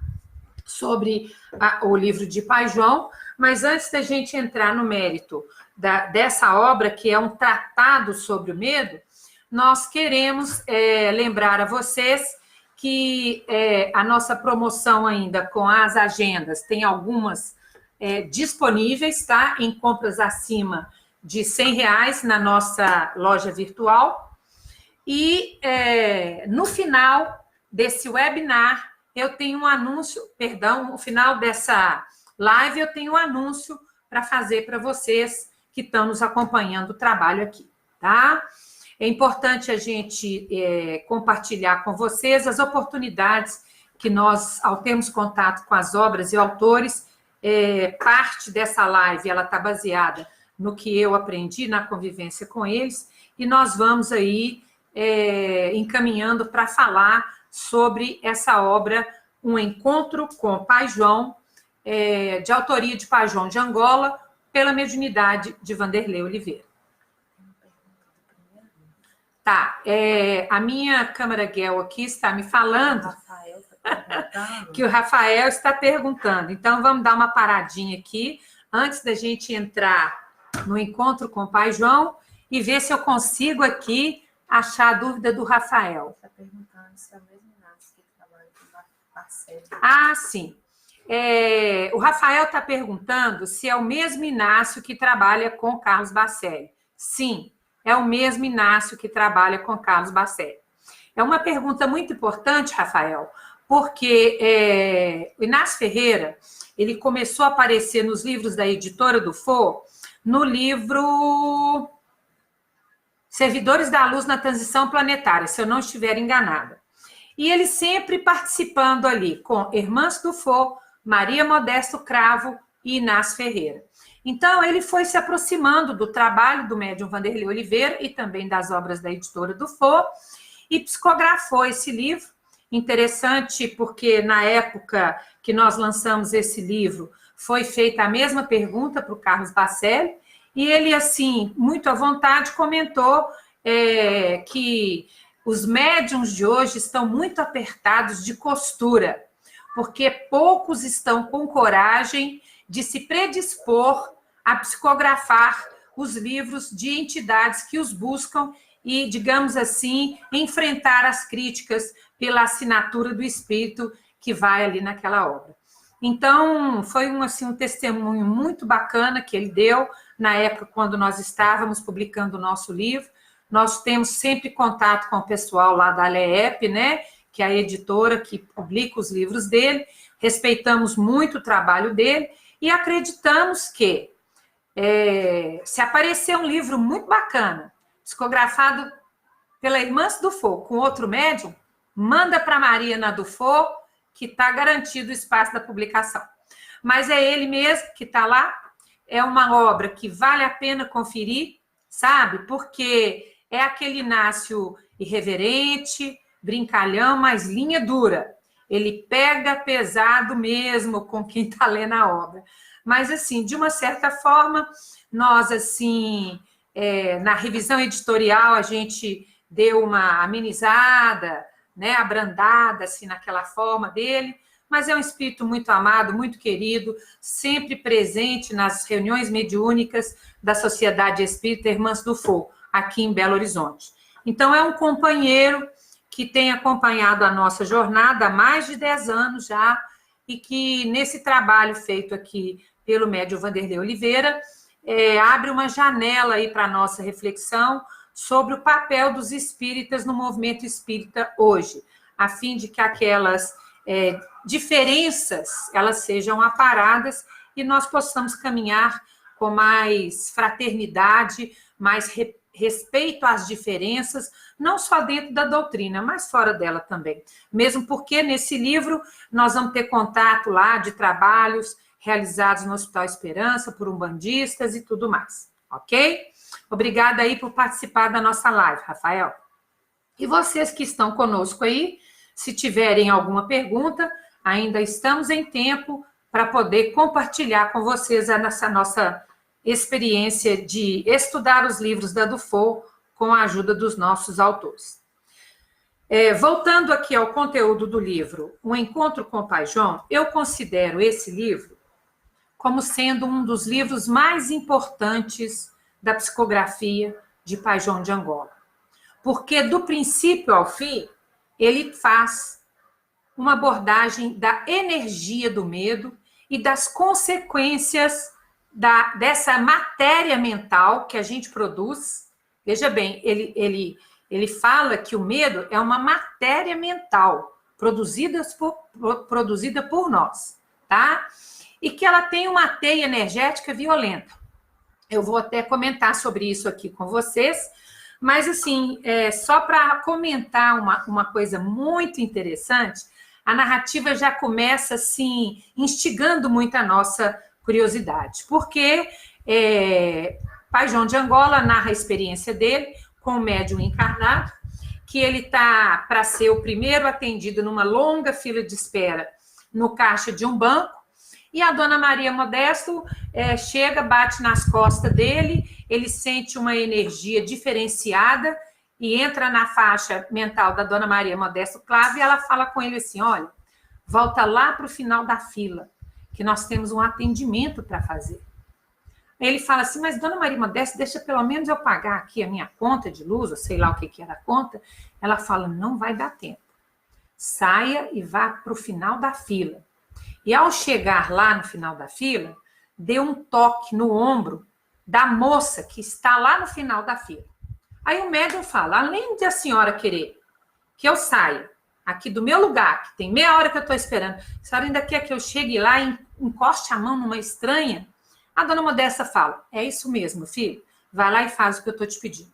sobre o livro de Pai João, mas antes da gente entrar no mérito dessa obra, que é um tratado sobre o medo, nós queremos lembrar a vocês que a nossa promoção ainda com as agendas tem algumas disponíveis, tá? Em compras acima de R$100 na nossa loja virtual. E no final desse webinar, eu tenho um anúncio, no final dessa live, eu tenho um anúncio para fazer para vocês que estão nos acompanhando o trabalho aqui, tá? É importante a gente compartilhar com vocês as oportunidades que nós, ao termos contato com as obras e autores, parte dessa live, ela está baseada no que eu aprendi na convivência com eles, e nós vamos aí encaminhando para falar sobre essa obra, Um Encontro com Pai João, de autoria de Pai João de Angola, pela mediunidade de Vanderlei Oliveira. Tá, a minha câmera Guel aqui está me falando que o Rafael está perguntando. Então, vamos dar uma paradinha aqui, antes da gente entrar no encontro com o Pai João, e ver se eu consigo aqui achar a dúvida do Rafael. Está perguntando se é o mesmo Inácio que trabalha com parceiro. Ah, sim. O Rafael está perguntando se é o mesmo Inácio que trabalha com Carlos Bacelli. Sim, é o mesmo Inácio que trabalha com Carlos Bacelli. É uma pergunta muito importante, Rafael, porque o Inácio Ferreira, ele começou a aparecer nos livros da editora do Fô, no livro Servidores da Luz na Transição Planetária, se eu não estiver enganada. E ele sempre participando ali com Hermance Dufour, Maria Modesto Cravo e Inácio Ferreira. Então, ele foi se aproximando do trabalho do médium Vanderlei Oliveira e também das obras da editora Dufour e psicografou esse livro. Interessante porque na época que nós lançamos esse livro, foi feita a mesma pergunta para o Carlos Bacelli, e ele, assim, muito à vontade, comentou que os médiums de hoje estão muito apertados de costura, porque poucos estão com coragem de se predispor a psicografar os livros de entidades que os buscam e, digamos assim, enfrentar as críticas pela assinatura do espírito que vai ali naquela obra. Então, foi um testemunho muito bacana que ele deu na época quando nós estávamos publicando o nosso livro. Nós temos sempre contato com o pessoal lá da LEEP, né, que é a editora que publica os livros dele, respeitamos muito o trabalho dele e acreditamos que se aparecer um livro muito bacana, psicografado pela Hermance Dufour com outro médium, manda para a Mariana Dufour, que está garantido o espaço da publicação. Mas é ele mesmo que está lá, é uma obra que vale a pena conferir, sabe? Porque é aquele Inácio irreverente, brincalhão, mas linha dura. Ele pega pesado mesmo com quem está lendo a obra. Mas, assim, de uma certa forma, nós, assim, na revisão editorial, a gente deu uma amenizada, né, abrandada, assim, naquela forma dele, mas é um espírito muito amado, muito querido, sempre presente nas reuniões mediúnicas da Sociedade Espírita Hermance Dufour, aqui em Belo Horizonte. Então, é um companheiro que tem acompanhado a nossa jornada há mais de 10 anos já, e que, nesse trabalho feito aqui pelo médium Vanderlei Oliveira, abre uma janela aí para a nossa reflexão sobre o papel dos espíritas no movimento espírita hoje, a fim de que aquelas diferenças elas sejam aparadas e nós possamos caminhar com mais fraternidade, mais respeito às diferenças, não só dentro da doutrina, mas fora dela também. Mesmo porque nesse livro nós vamos ter contato lá de trabalhos realizados no Hospital Esperança por umbandistas e tudo mais, ok? Obrigada aí por participar da nossa live, Rafael. E vocês que estão conosco aí, se tiverem alguma pergunta, ainda estamos em tempo para poder compartilhar com vocês essa nossa experiência de estudar os livros da Dufour com a ajuda dos nossos autores. Voltando aqui ao conteúdo do livro, O Encontro com o Pai João, eu considero esse livro como sendo um dos livros mais importantes da psicografia de Pai João de Angola. Porque, do princípio ao fim, ele faz uma abordagem da energia do medo e das consequências dessa matéria mental que a gente produz. Veja bem, ele fala que o medo é uma matéria mental produzida por nós, tá? E que ela tem uma teia energética violenta. Eu vou até comentar sobre isso aqui com vocês, mas, assim, só para comentar uma coisa muito interessante, a narrativa já começa, assim, instigando muito a nossa curiosidade, porque Pai João de Angola narra a experiência dele com o médium encarnado, que ele está para ser o primeiro atendido numa longa fila de espera no caixa de um banco, e a dona Maria Modesto chega, bate nas costas dele, ele sente uma energia diferenciada e entra na faixa mental da dona Maria Modesto Cravo e ela fala com ele assim, olha, volta lá para o final da fila, que nós temos um atendimento para fazer. Ele fala assim, mas dona Maria Modesto, deixa pelo menos eu pagar aqui a minha conta de luz, ou sei lá o que era a conta. Ela fala, não vai dar tempo. Saia e vá para o final da fila. E ao chegar lá no final da fila, dê um toque no ombro da moça que está lá no final da fila. Aí o médium fala, além de a senhora querer que eu saia aqui do meu lugar, que tem meia hora que eu estou esperando, a senhora ainda quer que eu chegue lá e encoste a mão numa estranha? A dona Modesta fala, é isso mesmo, filho, vai lá e faz o que eu estou te pedindo.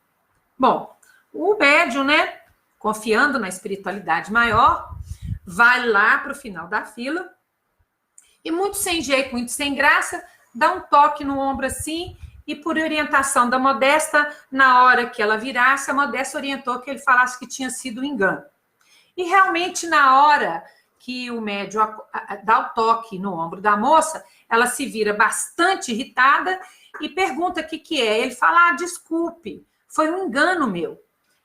Bom, o médium, né, confiando na espiritualidade maior, vai lá para o final da fila e, muito sem jeito, muito sem graça, dá um toque no ombro assim, e por orientação da Modesta, na hora que ela virasse, a Modesta orientou que ele falasse que tinha sido um engano. E realmente, na hora que o médium dá o toque no ombro da moça, ela se vira bastante irritada e pergunta o que é. Ele fala, desculpe, foi um engano meu.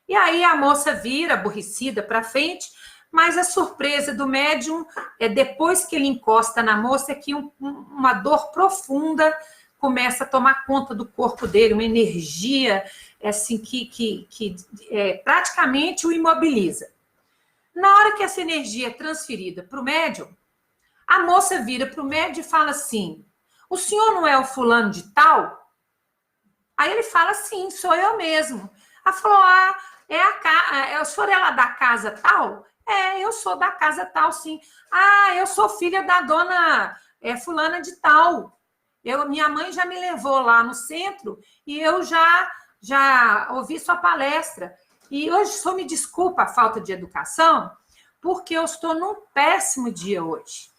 E aí a moça vira, aborrecida, para frente, mas a surpresa do médium é depois que ele encosta na moça, é que uma dor profunda começa a tomar conta do corpo dele, uma energia assim, que praticamente o imobiliza. Na hora que essa energia é transferida para o médium, a moça vira para o médium e fala assim, o senhor não é o fulano de tal? Aí ele fala, sim, sou eu mesmo. Ela falou, o senhor é lá da casa tal? Eu sou da casa tal, sim. Eu sou filha da dona fulana de tal. Minha mãe já me levou lá no centro e eu já ouvi sua palestra. E hoje só me desculpa a falta de educação, porque eu estou num péssimo dia hoje.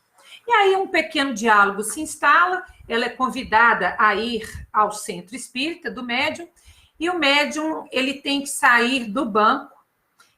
E aí um pequeno diálogo se instala, ela é convidada a ir ao centro espírita do médium, e o médium ele tem que sair do banco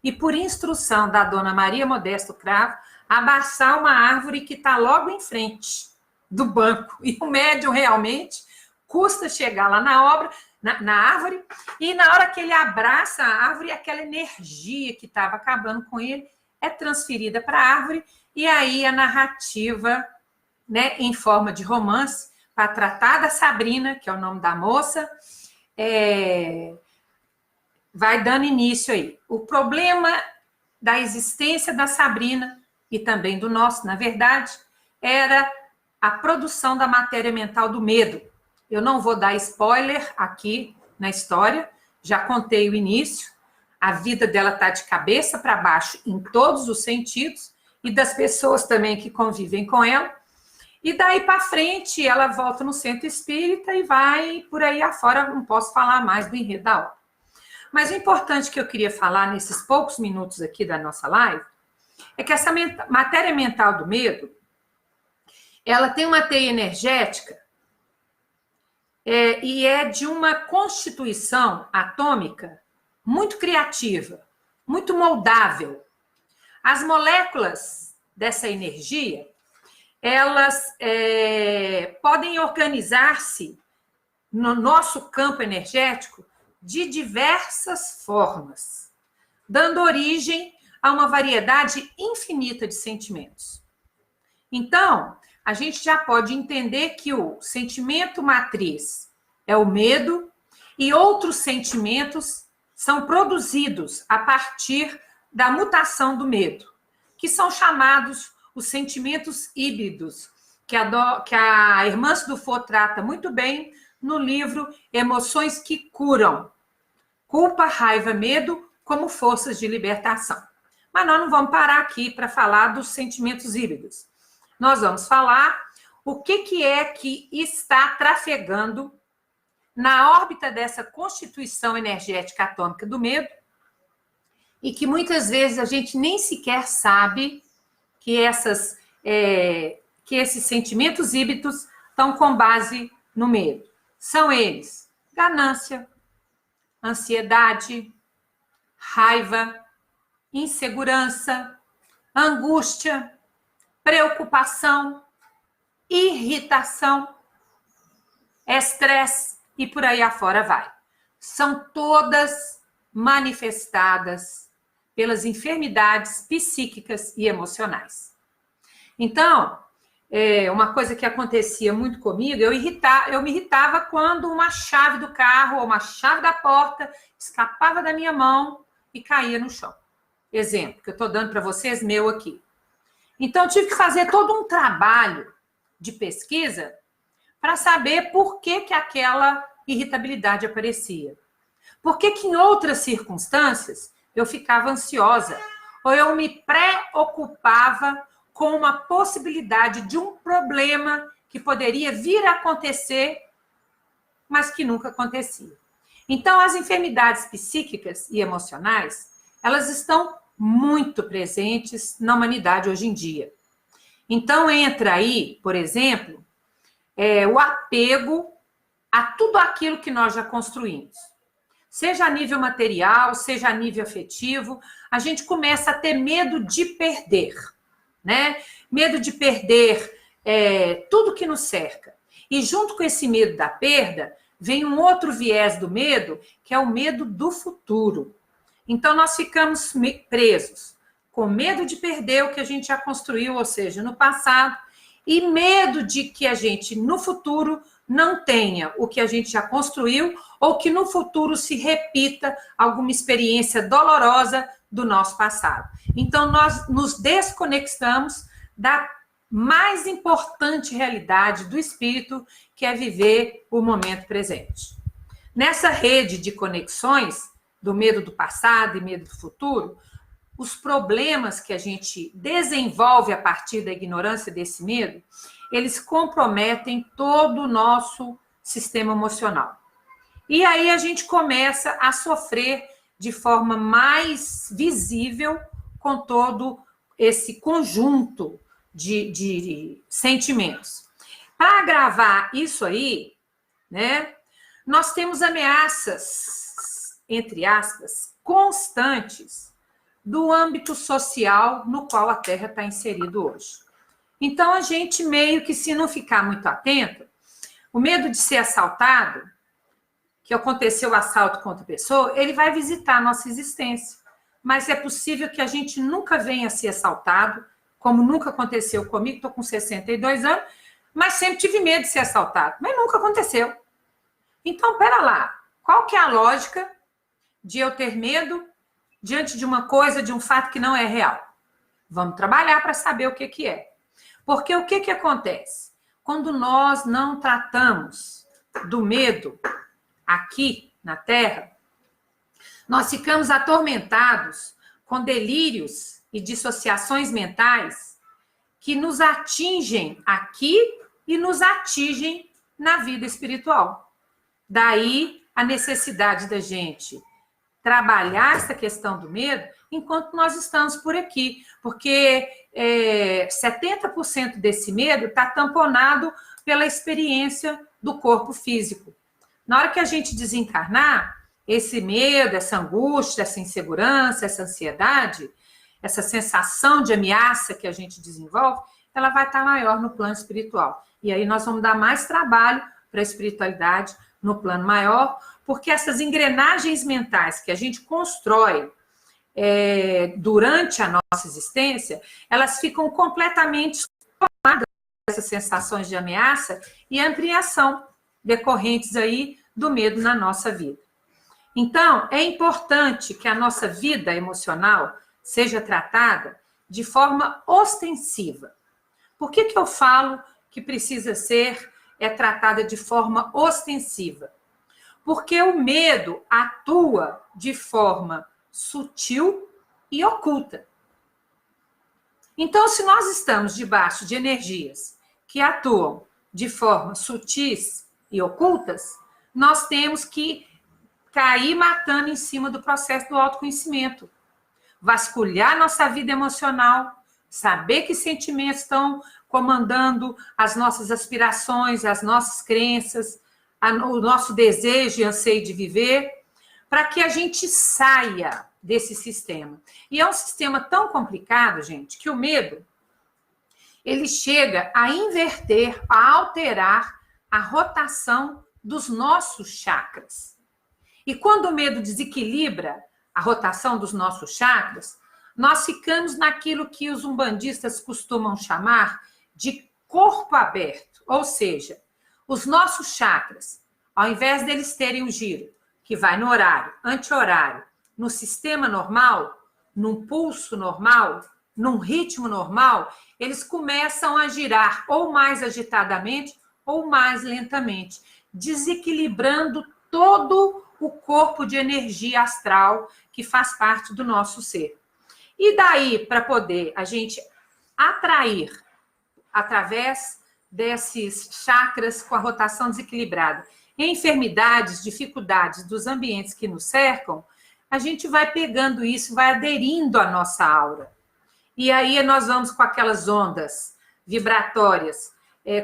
e, por instrução da dona Maria Modesto Cravo, abaixar uma árvore que está logo em frente do banco. E o médium realmente custa chegar lá na árvore, e na hora que ele abraça a árvore, aquela energia que estava acabando com ele é transferida para a árvore, e aí a narrativa, né, em forma de romance, para tratar da Sabrina, que é o nome da moça, vai dando início aí. O problema da existência da Sabrina, e também do nosso, na verdade, era a produção da matéria mental do medo. Eu não vou dar spoiler aqui na história, já contei o início, a vida dela está de cabeça para baixo em todos os sentidos, e das pessoas também que convivem com ela, e daí para frente ela volta no centro espírita e vai por aí afora, não posso falar mais do enredo da obra. Mas o importante que eu queria falar nesses poucos minutos aqui da nossa live, é que essa matéria mental do medo, ela tem uma teia energética e é de uma constituição atômica muito criativa, muito moldável. As moléculas dessa energia, elas podem organizar-se no nosso campo energético de diversas formas, dando origem a uma variedade infinita de sentimentos. Então, a gente já pode entender que o sentimento matriz é o medo e outros sentimentos são produzidos a partir da mutação do medo, que são chamados os sentimentos híbridos, que a irmã Dufour trata muito bem no livro Emoções que Curam, Culpa, Raiva, Medo como Forças de Libertação. Mas nós não vamos parar aqui para falar dos sentimentos híbridos. Nós vamos falar o que é que está trafegando na órbita dessa constituição energética atômica do medo e que muitas vezes a gente nem sequer sabe que esses sentimentos híbridos estão com base no medo. São eles: ganância, ansiedade, raiva, insegurança, angústia, preocupação, irritação, estresse e por aí afora vai. São todas manifestadas pelas enfermidades psíquicas e emocionais. Então, uma coisa que acontecia muito comigo, eu me irritava quando uma chave do carro ou uma chave da porta escapava da minha mão e caía no chão. Exemplo que eu estou dando para vocês, meu aqui. Então, eu tive que fazer todo um trabalho de pesquisa para saber por que aquela irritabilidade aparecia. Por que em outras circunstâncias eu ficava ansiosa ou eu me preocupava com uma possibilidade de um problema que poderia vir a acontecer, mas que nunca acontecia. Então, as enfermidades psíquicas e emocionais, elas estão muito presentes na humanidade hoje em dia. Então, entra aí, por exemplo, o apego a tudo aquilo que nós já construímos. Seja a nível material, seja a nível afetivo, a gente começa a ter medo de perder, né? Medo de perder tudo que nos cerca. E junto com esse medo da perda, vem um outro viés do medo, que é o medo do futuro. Então, nós ficamos presos com medo de perder o que a gente já construiu, ou seja, no passado, e medo de que a gente, no futuro, não tenha o que a gente já construiu ou que no futuro se repita alguma experiência dolorosa do nosso passado. Então, nós nos desconectamos da mais importante realidade do espírito, que é viver o momento presente. Nessa rede de conexões do medo do passado e medo do futuro, os problemas que a gente desenvolve a partir da ignorância desse medo, eles comprometem todo o nosso sistema emocional. E aí a gente começa a sofrer de forma mais visível com todo esse conjunto de sentimentos. Para agravar isso aí, né, nós temos ameaças, entre aspas, constantes do âmbito social no qual a Terra está inserido hoje. Então, a gente meio que, se não ficar muito atento, o medo de ser assaltado, que aconteceu o assalto contra a pessoa, ele vai visitar a nossa existência. Mas é possível que a gente nunca venha a ser assaltado, como nunca aconteceu comigo, estou com 62 anos, mas sempre tive medo de ser assaltado, mas nunca aconteceu. Então, pera lá, qual que é a lógica de eu ter medo diante de uma coisa, de um fato que não é real? Vamos trabalhar para saber o que que é. Porque o que que acontece? Quando nós não tratamos do medo aqui na Terra, nós ficamos atormentados com delírios e dissociações mentais que nos atingem aqui e nos atingem na vida espiritual. Daí a necessidade da gente trabalhar essa questão do medo enquanto nós estamos por aqui, porque 70% desse medo está tamponado pela experiência do corpo físico. Na hora que a gente desencarnar, esse medo, essa angústia, essa insegurança, essa ansiedade, essa sensação de ameaça que a gente desenvolve, ela vai estar maior no plano espiritual. E aí nós vamos dar mais trabalho para a espiritualidade no plano maior, porque essas engrenagens mentais que a gente constrói durante a nossa existência, elas ficam completamente tomadas dessas sensações de ameaça e ampliação decorrentes aí do medo na nossa vida. Então, é importante que a nossa vida emocional seja tratada de forma ostensiva. Por que que eu falo que precisa ser tratada de forma ostensiva? Porque o medo atua de forma sutil e oculta. Então, se nós estamos debaixo de energias que atuam de forma sutis e ocultas, nós temos que cair matando em cima do processo do autoconhecimento. Vasculhar nossa vida emocional, saber que sentimentos estão comandando as nossas aspirações, as nossas crenças, o nosso desejo e anseio de viver, para que a gente saia desse sistema. E é um sistema tão complicado, gente, que o medo, ele chega a inverter, a alterar a rotação dos nossos chakras. E quando o medo desequilibra a rotação dos nossos chakras, nós ficamos naquilo que os umbandistas costumam chamar de corpo aberto, ou seja, os nossos chakras, ao invés deles terem um giro que vai no horário, anti-horário, no sistema normal, num pulso normal, num ritmo normal, eles começam a girar ou mais agitadamente ou mais lentamente, desequilibrando todo o corpo de energia astral que faz parte do nosso ser. E daí, para poder a gente atrair, através desses chakras com a rotação desequilibrada, enfermidades, dificuldades dos ambientes que nos cercam, a gente vai pegando isso, vai aderindo à nossa aura. E aí nós vamos com aquelas ondas vibratórias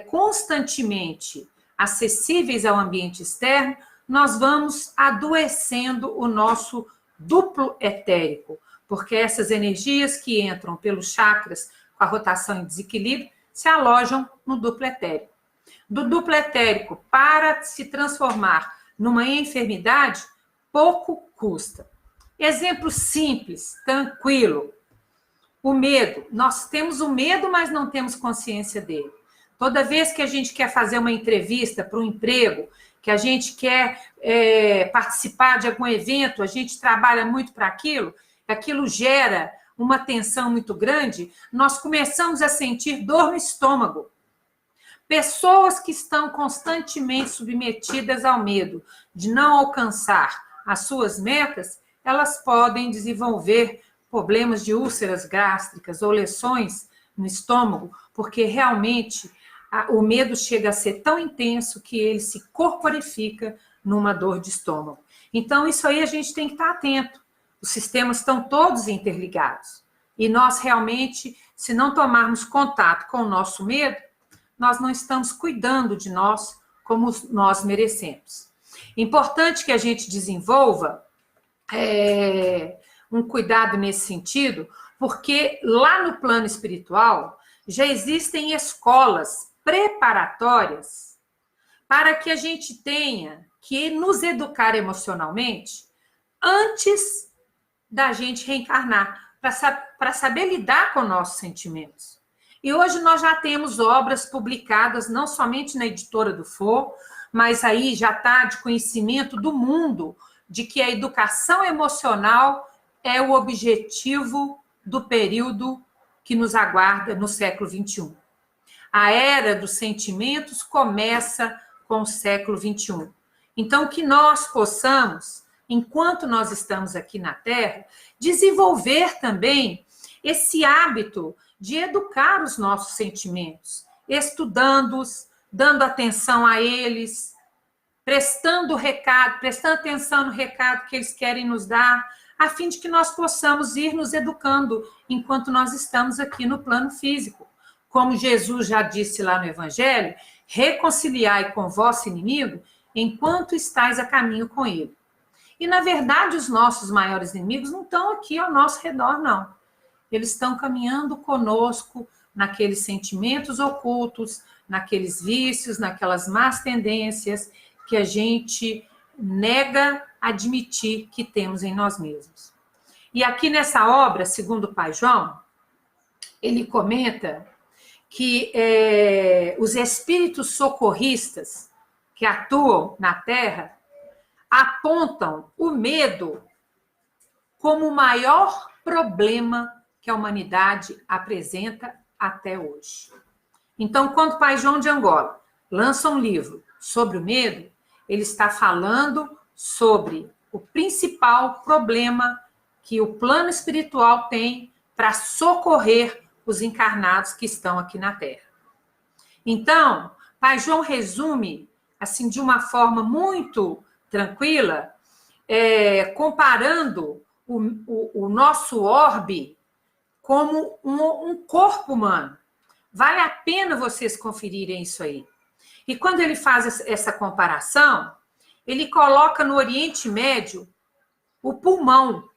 constantemente acessíveis ao ambiente externo, nós vamos adoecendo o nosso duplo etérico, porque essas energias que entram pelos chakras com a rotação em desequilíbrio se alojam no duplo etérico. Do duplo etérico para se transformar numa enfermidade, pouco custa. Exemplo simples, tranquilo. O medo. Nós temos o medo, mas não temos consciência dele. Toda vez que a gente quer fazer uma entrevista para um emprego, que a gente quer participar de algum evento, a gente trabalha muito para aquilo, aquilo gera uma tensão muito grande, nós começamos a sentir dor no estômago. Pessoas que estão constantemente submetidas ao medo de não alcançar as suas metas, elas podem desenvolver problemas de úlceras gástricas ou lesões no estômago, porque realmente o medo chega a ser tão intenso que ele se corporifica numa dor de estômago. Então, isso aí a gente tem que estar atento. Os sistemas estão todos interligados. E nós realmente, se não tomarmos contato com o nosso medo, nós não estamos cuidando de nós como nós merecemos. Importante que a gente desenvolva um cuidado nesse sentido, porque lá no plano espiritual já existem escolas preparatórias para que a gente tenha que nos educar emocionalmente antes da gente reencarnar, para saber lidar com nossos sentimentos. E hoje nós já temos obras publicadas, não somente na Editora do For, mas aí já está de conhecimento do mundo de que a educação emocional é o objetivo do período que nos aguarda no século XXI. A era dos sentimentos começa com o século XXI. Então, que nós possamos, enquanto nós estamos aqui na Terra, desenvolver também esse hábito de educar os nossos sentimentos, estudando-os, dando atenção a eles, prestando atenção no recado que eles querem nos dar, a fim de que nós possamos ir nos educando enquanto nós estamos aqui no plano físico. Como Jesus já disse lá no Evangelho, reconciliai com o vosso inimigo enquanto estáis a caminho com ele. E, na verdade, os nossos maiores inimigos não estão aqui ao nosso redor, não. Eles estão caminhando conosco naqueles sentimentos ocultos, naqueles vícios, naquelas más tendências que a gente nega admitir que temos em nós mesmos. E aqui nessa obra, segundo o Pai João, ele comenta que os espíritos socorristas que atuam na Terra apontam o medo como o maior problema que a humanidade apresenta até hoje. Então, quando o Pai João de Angola lança um livro sobre o medo, ele está falando sobre o principal problema que o plano espiritual tem para socorrer os encarnados que estão aqui na Terra. Então, Pai João resume, assim, de uma forma muito tranquila, comparando o nosso orbe como um corpo humano. Vale a pena vocês conferirem isso aí. E quando ele faz essa comparação, ele coloca no Oriente Médio o pulmão,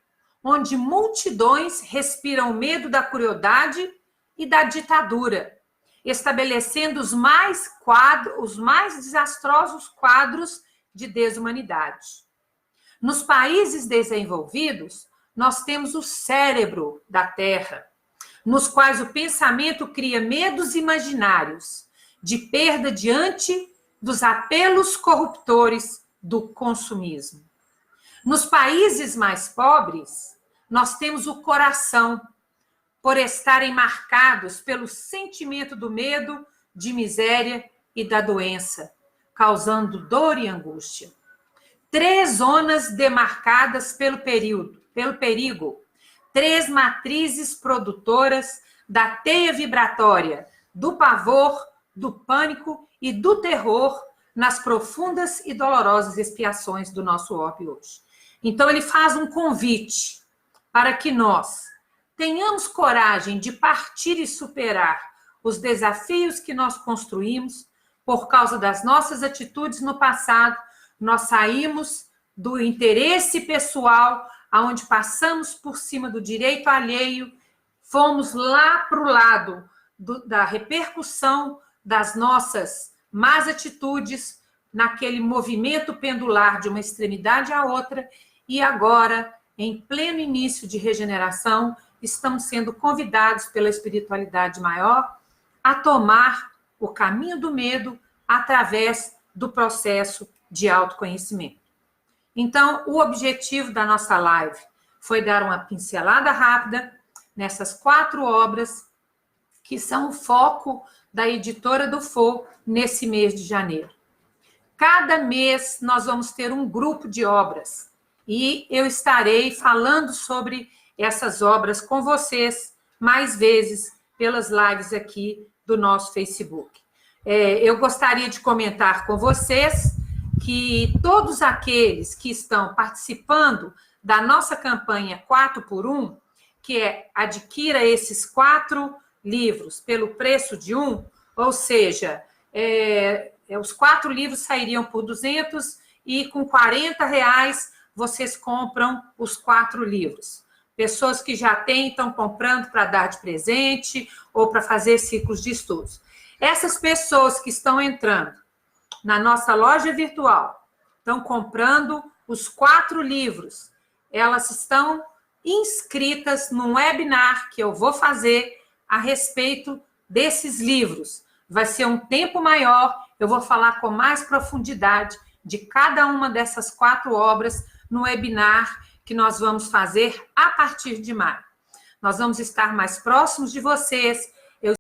onde multidões respiram o medo da crueldade e da ditadura, estabelecendo os mais desastrosos quadros de desumanidade. Nos países desenvolvidos, nós temos o cérebro da Terra, nos quais o pensamento cria medos imaginários de perda diante dos apelos corruptores do consumismo. Nos países mais pobres, nós temos o coração, por estarem marcados pelo sentimento do medo, de miséria e da doença, causando dor e angústia. 3 zonas demarcadas pelo perigo, 3 matrizes produtoras da teia vibratória, do pavor, do pânico e do terror, nas profundas e dolorosas expiações do nosso orbe hoje. Então, ele faz um convite para que nós tenhamos coragem de partir e superar os desafios que nós construímos por causa das nossas atitudes no passado. Nós saímos do interesse pessoal, aonde passamos por cima do direito alheio, fomos lá para o lado da repercussão das nossas más atitudes, naquele movimento pendular de uma extremidade à outra, e agora, em pleno início de regeneração, estamos sendo convidados pela espiritualidade maior a tomar o caminho do medo através do processo de autoconhecimento. Então, o objetivo da nossa live foi dar uma pincelada rápida nessas 4 obras que são o foco da Editora do Fô nesse mês de janeiro. Cada mês nós vamos ter um grupo de obras e eu estarei falando sobre essas obras com vocês mais vezes pelas lives aqui do nosso Facebook. Eu gostaria de comentar com vocês que todos aqueles que estão participando da nossa campanha 4x1, que é adquira esses 4 livros pelo preço de um, ou seja, os 4 livros sairiam por 200 e com R$40 vocês compram os 4 livros. Pessoas que já têm, estão comprando para dar de presente ou para fazer ciclos de estudos. Essas pessoas que estão entrando na nossa loja virtual, estão comprando os 4 livros, elas estão inscritas num webinar que eu vou fazer a respeito desses livros. Vai ser um tempo maior, eu vou falar com mais profundidade de cada uma dessas 4 obras no webinar que nós vamos fazer a partir de maio. Nós vamos estar mais próximos de vocês, eu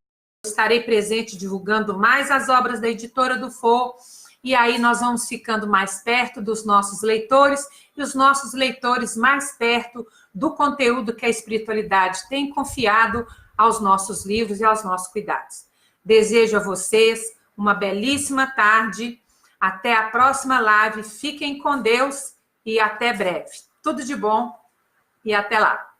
estarei presente divulgando mais as obras da Editora do Fô, e aí nós vamos ficando mais perto dos nossos leitores, e os nossos leitores mais perto do conteúdo que a espiritualidade tem confiado aos nossos livros e aos nossos cuidados. Desejo a vocês uma belíssima tarde, até a próxima live, fiquem com Deus e até breve. Tudo de bom e até lá.